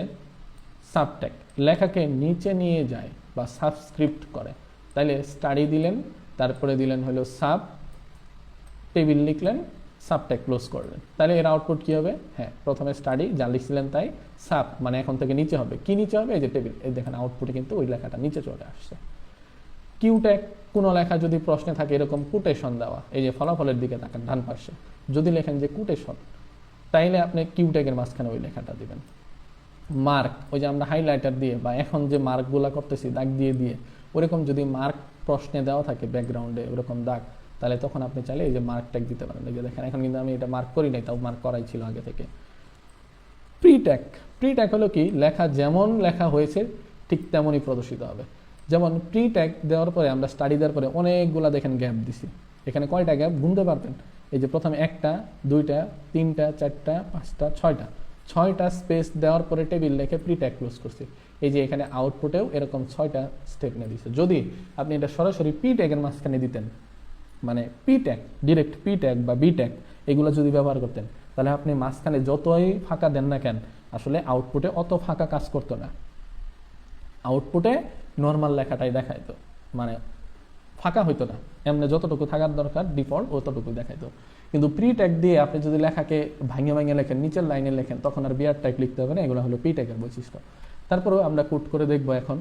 সাবট্যাগ, লেখাকে নিচে নিয়ে যায় বা সাবস্ক্রিপ্ট করে। তাইলে স্টাডি দিলেন, তারপরে দিলেন হলো সাব, টেবিল লিখলেন, সাবট্যাগ ক্লোজ করলেন। তাহলে এর আউটপুট কি হবে? হ্যাঁ, প্রথমে স্টাডি যা লিখছিলেন তাই, সাব মানে এখন থেকে নিচে হবে। কি নিচে হবে? এই যে টেবিল। এই দেখেন আউটপুটে কিন্তু ওই লেখাটা নিচে চলে আসছে। কিউ ট্যাগ, কোনো লেখা যদি প্রশ্নে থাকে এরকম কোটেশন দেওয়া, এই যে ফলাফলের দিকে তাকান ডান পাশে, যদি লেখেন যে কোটেশন, তাইলে আপনি কিউ ট্যাগের মাঝখানে ওই লেখাটা দিবেন। মার্ক, ওই যে আমরা হাইলাইটার দিয়ে বা এখন যে মার্কগুলা করতেছি দাগ দিয়ে দিয়ে, ওরকম যদি মার্ক প্রশ্নে দেওয়া থাকে ব্যাকগ্রাউন্ডে ওরকম দাগ, তাহলে তখন আপনি চাইলে এই যে মার্ক ট্যাগ দিতে পারেন। এই যে দেখেন এখন কিন্তু আমি এটা মার্ক করি নাই, তাও মার্ক করাই ছিল আগে থেকে। প্রি ট্যাগ, প্রি ট্যাগ হলো কি, লেখা যেমন লেখা হয়েছে ঠিক তেমনই প্রদর্শিত হবে। যেমন প্রি ট্যাগ দেওয়ার পরে আমরা স্টাডি দেওয়ার পরে অনেকগুলা দেখেন গ্যাপ দিছি। এখানে কয়টা গ্যাপ গুনতে পারবেন? এই যে প্রথমে 1টা 2টা 3টা 4টা 5টা 6টা স্পেস দেওয়ার পরে টেবিল লিখে প্রি ট্যাগ ক্লোজ করছি। এই যে এখানে আউটপুটেও এরকম 6টা স্টেপ নিয়ে দিছে। যদি আপনি এটা সরাসরি পি ট্যাগের মাঝখানে দিতেন, মানে P tag direct P tag বা বি ট্যাগ এগুলো যদি ব্যবহার করতেন, তাহলে আপনি মাঝখানে যতই ফাঁকা দেন না কেন আসলে আউটপুটে অত ফাঁকা কাজ করতো না। আউটপুটে নর্মাল লেখাটাই দেখাইতো, মানে ফাঁকা হইতো না। এমনি যতটুকু থাকার দরকার ডিফল্ট অতটুকু দেখাইতো। কিন্তু প্রি ট্যাগ দিয়ে আপনি যদি লেখাকে ভাঙে ভাঙে লেখেন, নিচের লাইনে লেখেন, তখন আর বিআর ট্যাগ লিখতে হবে না। এগুলো হলো পি ট্যাগের বৈশিষ্ট্য। তারপরেও আমরা কোড করে দেখবো এখন।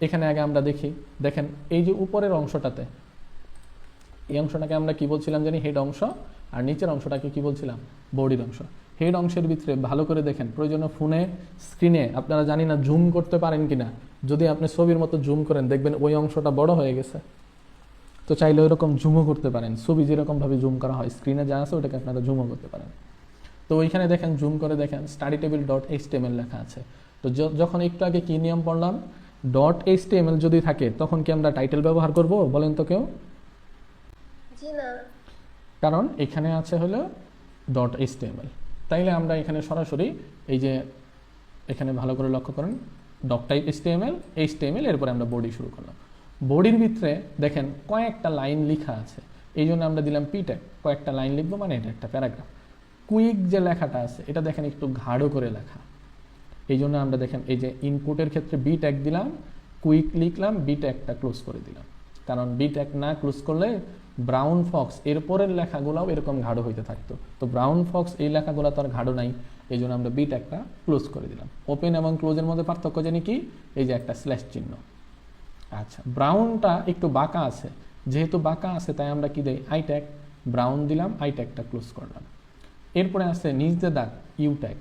এখানে আগে আমরা দেখি, দেখেন এই যে উপরের অংশটাতে, এই অংশটাকে আমরা কি বলছিলাম জানি? হেড অংশ। আর নিচের অংশটাকে কি বলছিলাম? বডির অংশ। হেড অংশের ভিতরে ভালো করে দেখেন, প্রয়োজনীয় ফোনে স্ক্রিনে আপনারা জানি না জুম করতে পারেন কিনা, যদি আপনি ছবির মতো জুম করেন দেখবেন ওই অংশটা বড় হয়ে গেছে। তো চাইলে ওইরকম জুমও করতে পারেন, ছবি যেরকমভাবে জুম করা হয় স্ক্রিনে যা আছে ওটাকে আপনারা জুমও করতে পারেন। তো ওইখানে দেখেন, জুম করে দেখেন স্টাডি টেবিল ডট এইচটিএমএল লেখা আছে। তো যখন একটু আগে কি নিয়ম পড়লাম, ডট এইচটিএমএল যদি থাকে তখন কি আমরা টাইটেল ব্যবহার করব? বলেন তো কেউ? জি না। কারণ এখানে আছে হলো ডট এইচটিএমএল। তাইলে আমরা এখানে সরাসরি এই যে এখানে ভালো করে লক্ষ্য করেন, ডট টাইপ এইচটিএমএল, এরপরে আমরা বডি শুরু করলাম। বডির ভিতরে দেখেন কয়েকটা লাইন লেখা আছে, এই জন্য আমরা দিলাম পি ট্যাগ। কয়েকটা লাইন লিখবো মানে এটা একটা প্যারাগ্রাফ। কুইক যে লেখাটা আছে এটা দেখেন একটু গাঢ় করে লেখা, এই জন্য আমরা দেখেন এই যে ইনপুটের ক্ষেত্রে বি ট্যাগ দিলাম, কুইক লিখলাম, বি ট্যাগটা ক্লোজ করে দিলাম। কারণ বি ট্যাগ না ক্লোজ করলে ব্রাউন ফক্স এরপরের লেখাগুলোও এরকম গাঢ় হইতে থাকতো। তো ব্রাউন ফক্স এই লেখাগুলো তো আর গাঢ় নাই, এই জন্য আমরা বি ট্যাগটা ক্লোজ করে দিলাম। ওপেন এবং ক্লোজের মধ্যে পার্থক্য জানি কি? এই যে একটা স্ল্যাশ চিহ্ন। আচ্ছা, ব্রাউনটা একটু বাঁকা আছে, যেহেতু বাঁকা আছে তাই আমরা কি দেই? I tag. ব্রাউন দিলাম, আই ট্যাগটা ক্লোজ করলাম। এরপরে আছে নিচ দিয়ে দাগ, ইউ ট্যাগ,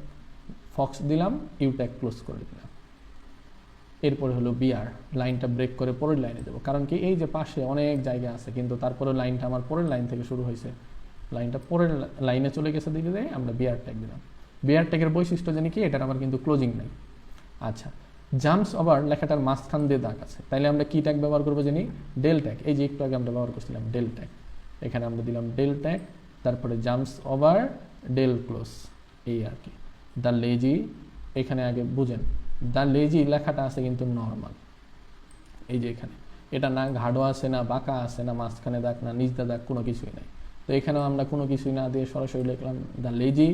ফক্স দিলাম, ইউ ট্যাগ ক্লোজ করে দিলাম। এরপরে হলো বিআর, লাইনটা ব্রেক করে পরের লাইনে দেবো। কারণ কি? এই যে পাশে অনেক জায়গা আছে, কিন্তু তারপরে লাইনটা আমার পরের লাইন থেকে শুরু হয়েছে, লাইনটা পরের লাইনে চলে গেছে, দিকে দেয় আমরা বিআর ট্যাগ দিলাম। বিআর ট্যাগের বৈশিষ্ট্য জানি কি? এটার আমার কিন্তু ক্লোজিং নাই। আচ্ছা, জাম্পস ওভার লেখাটার মাঝখান দিয়ে দাগ আছে, তাইলে আমরা কি ট্যাগ ব্যবহার করবো জানি? Del tag. এই যে একটু আগে আমরা ব্যবহার করছিলাম ডেল ট্যাগ, এখানে আমরা দিলাম ডেল ট্যাগ, তারপরে জাম্পস ওভার ডেল ক্লোজ, এই আর কি। দ্য লেজি, এখানে আগে বুঝেন দ্য লেজি লেখাটা আছে কিন্তু নর্মাল, এই যে এখানে এটা না ঘাড়ো আছে, না বাঁকা আছে, না মাঝখানে দাগ, না নিচ দাগ, কোনো কিছুই নাই। তো এখানেও আমরা কোনো কিছুই না দিয়ে সরাসরি লিখলাম দ্য লেজি।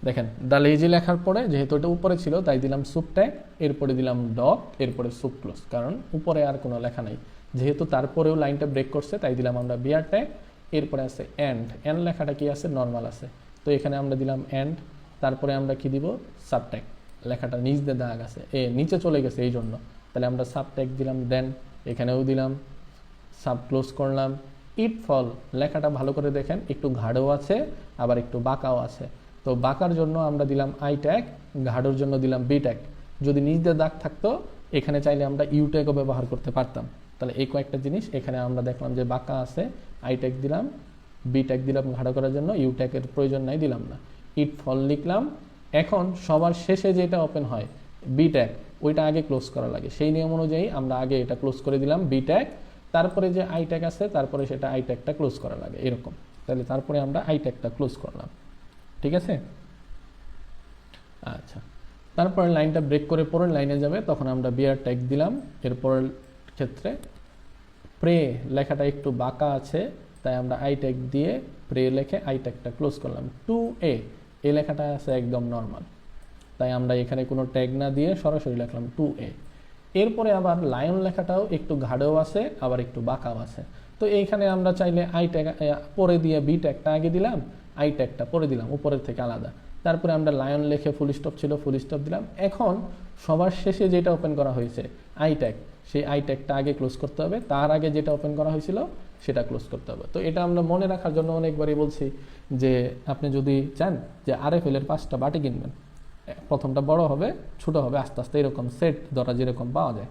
দেখেন দ্য লেজি লেখার পরে যেহেতু এটা উপরে ছিল তাই দিলাম সুপ ট্যাগ, এরপরে দিলাম ডট, এরপরে সুপ ক্লোজ, কারণ উপরে আর কোনো লেখা নাই। যেহেতু তারপরেও লাইনটা ব্রেক করছে তাই দিলাম আমরা বিআর ট্যাগ। এরপরে আছে এন্ড, এন্ড লেখাটা কি আছে? নর্মাল আছে, তো এখানে আমরা দিলাম এন্ড। তারপরে আমরা কি দিব? সাব ট্যাগ, লেখাটা নিচ দিয়ে দাগ আছে, নিচে চলে গেছে এই জন্য, তাহলে আমরা সাব ট্যাগ দিলাম। দেন এখানেও দিলাম, সাব ক্লোজ করলাম। ইট ফল লেখাটা ভালো করে দেখেন, একটু ঘাড়ও আছে আবার একটু বাঁকাও আছে। তো বাঁকার জন্য আমরা দিলাম আই ট্যাগ, ঘাড়োর জন্য দিলাম বি ট্যাগ। যদি নিচ দিয়ে দাগ থাকতো এখানে চাইলে আমরা ইউ ট্যাগও ব্যবহার করতে পারতাম। তাহলে এই কয়েকটা জিনিস এখানে আমরা দেখলাম যে বাঁকা আছে, আই ট্যাগ দিলাম, বি ট্যাগ দিলাম ঘাড়ো করার জন্য, ইউ ট্যাগের প্রয়োজন নাই, দিলাম না। ইট ফল লিখলাম। এখন সবার শেষে যেটা ওপেন হয় বি ট্যাগ, ওইটা আগে ক্লোজ করা লাগে, সেই নিয়ম অনুযায়ী আমরা আগে এটা ক্লোজ করে দিলাম বি ট্যাগ, তারপরে যে আই ট্যাগ আছে তারপরে সেটা আই ট্যাগটা ক্লোজ করা লাগে এরকম। তাহলে তারপরে আমরা আই ট্যাগটা ক্লোজ করলাম, ঠিক আছে? আচ্ছা, তারপরে লাইনটা ব্রেক করে পরের লাইনে যাবে, তখন আমরা বিআর ট্যাগ দিলাম। এরপরের ক্ষেত্রে প্রে লেখাটা একটু বাঁকা আছে তাই আমরা আই ট্যাগ দিয়ে প্রে লেখে আই ট্যাগটা ক্লোজ করলাম। 2a এই লেখাটা আছে একদম নর্মাল, তাই আমরা এখানে কোনো ট্যাগ না দিয়ে সরাসরি লিখলাম 2a। এরপরে আবার লায়ন লেখাটাও একটু ঘাড়েও আছে আবার একটু বাঁকাও আছে, তো এইখানে আমরা চাইলে আই ট্যাগ পরে দিয়ে বি ট্যাগটা আগে দিলাম, আই ট্যাগটা পরে দিলাম উপরের থেকে আলাদা। তারপরে আমরা লায়ন লিখে ফুল স্টপ ছিল, ফুল স্টপ দিলাম। এখন সবার শেষে যেটা ওপেন করা হয়েছে আই ট্যাগ, সেই আই ট্যাগটা আগে ক্লোজ করতে হবে, তার আগে যেটা ওপেন করা হয়েছিল সেটা ক্লোজ করতে হবে। তো এটা আমরা মনে রাখার জন্য অনেকবারই বলছি যে আপনি যদি চান যে আরএফএল এর 5টা বাটি কিনবেন, প্রথমটা বড় হবে, ছোট হবে, আস্তে আস্তে এরকম সেট ধরা যেরকম পাওয়া যায়।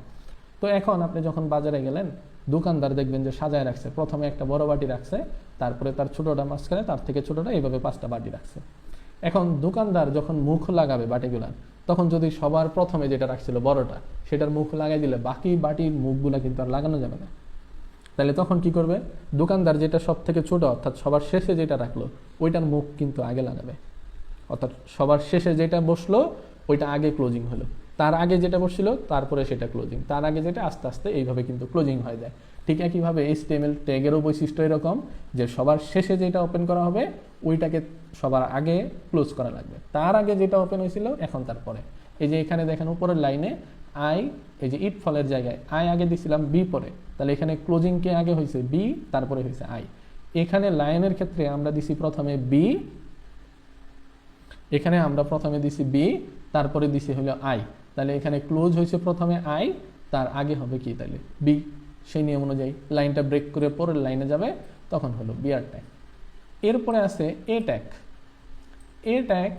তো এখন আপনি যখন বাজারে গেলেন, দোকানদার দেখবেন যে সাজায় রাখছে, প্রথমে একটা বড় বাটি রাখছে, তারপরে তার ছোটটা মাঝখানে, তার থেকে ছোটটা, এইভাবে 5টা বাটি রাখছে। এখন দোকানদার যখন মুখ লাগাবে বাটিগুলার, তখন যদি সবার প্রথমে যেটা রাখছিল বড়টা সেটার মুখ লাগাই দিলে বাকি বাটির মুখগুলা কিন্তু আর লাগানো যাবে না। তাহলে তখন কি করবে, দোকানদার যেটা সব থেকে ছোট অর্থাৎ সবার শেষে যেটা রাখলো ওইটার মুখ কিন্তু আগে লাগাবে, অর্থাৎ সবার শেষে যেটা বসলো ওইটা আগে ক্লোজিং হলো, তার আগে যেটা বসছিল তারপরে সেটা ক্লোজিং, তার আগে যেটা আস্তে আস্তে এইভাবে কিন্তু ক্লোজিং হয়ে যায়। ঠিক একইভাবে HTML ট্যাগেরও বৈশিষ্ট্য এরকম যে সবার শেষে যেটা ওপেন করা হবে ওইটাকে সবার আগে ক্লোজ করা লাগবে, তার আগে যেটা ওপেন হয়েছিল এখন তারপরে। এই যে এখানে দেখেন উপরের লাইনে আই, এই যে ইট ফলের জায়গায় আই আগে দিছিলাম বি পরে, তাহলে এখানে ক্লোজিং কে আগে হয়েছে বি, তারপরে হয়েছে আই। এখানে লাইনের ক্ষেত্রে আমরা দিছি প্রথমে বি, এখানে আমরা প্রথমে দিছি বি, তারপরে দিছি হলো আই, তাহলে এখানে ক্লোজ হয়েছে প্রথমে আই, তার আগে হবে কি তাহলে বি। সেই নিয়ম অনুযায়ী লাইনটা ব্রেক করে পরের লাইনে যাবে, তখন হলো বিআর ট্যাগ। এরপরে আছে এ ট্যাগ। এ ট্যাগ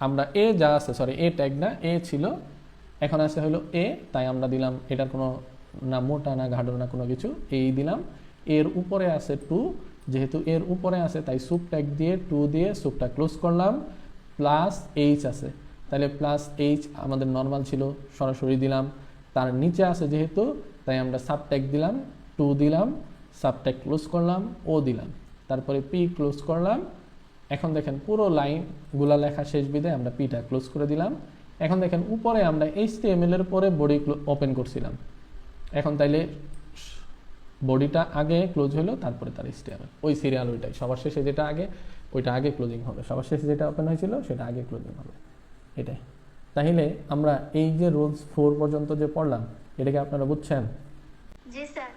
আমরা এ যা আছে, সরি এ ট্যাগ না, এ ছিল, এখন আছে হলো এ, তাই আমরা দিলাম এটার কোনো না মোটা না ঘাড়ো না কোনো কিছু, এই দিলাম। এর উপরে আছে টু, যেহেতু এর উপরে আছে তাই সুপ ট্যাগ দিয়ে টু দিয়ে সুপটা ক্লোজ করলাম। প্লাস এইচ আছে, তাহলে প্লাস এইচ আমাদের নর্মাল ছিল সরাসরি দিলাম। তার নিচে আছে যেহেতু তাই আমরা সাব ট্যাগ দিলাম, টু দিলাম, সাব ট্যাগ ক্লোজ করলাম, ও দিলাম, তারপরে পি ক্লোজ করলাম। এখন দেখেন পুরো লাইনগুলা লেখা শেষ বিদায় আমরা পিটা ক্লোজ করে দিলাম। এখন দেখেন উপরে আমরা HTML এর পরে বডি ওপেন করছিলাম, এখন তাইলে বডিটা আগে ক্লোজ হলো তারপরে তার HTML, ওই সিরিয়াল ওইটাই, সবার শেষে যেটা আগে ওইটা আগে ক্লোজিং হবে, সবার শেষে যেটা ওপেন হয়েছিল সেটা আগে ক্লোজিং হবে, এটাই। তাহলে আমরা এই যে রুলস 4 পর্যন্ত যে পড়লাম এটাকে আপনারা বুঝছেন? জি স্যার।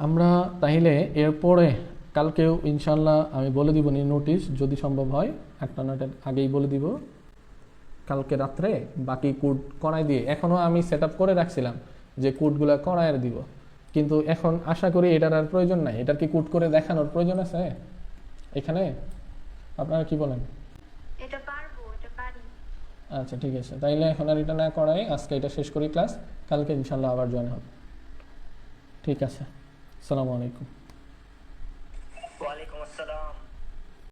আমরা তাহলে এরপরে কালকেও ইনশাল্লাহ আমি বলে দিব নোটিশ, যদি সম্ভব হয় একটা নয়টার আগেই বলে দিব। কালকে রাত্রে বাকি কোড করাই দিয়ে, এখনও আমি সেট করে রাখছিলাম যে কোডগুলো করায় দিব, কিন্তু এখন আশা করি এটার আর প্রয়োজন নাই। এটার কি কোড করে দেখানোর প্রয়োজন আছে এখানে? আপনারা কি বলেন? এটা পারবো, এটা পারি। আচ্ছা ঠিক আছে, তাইলে এখন আর এটা না করাই আজকে এটা শেষ করি ক্লাস, কালকে ইনশাল্লাহ আবার জয়েন হবে। ঠিক আছে, আসসালামু আলাইকুম।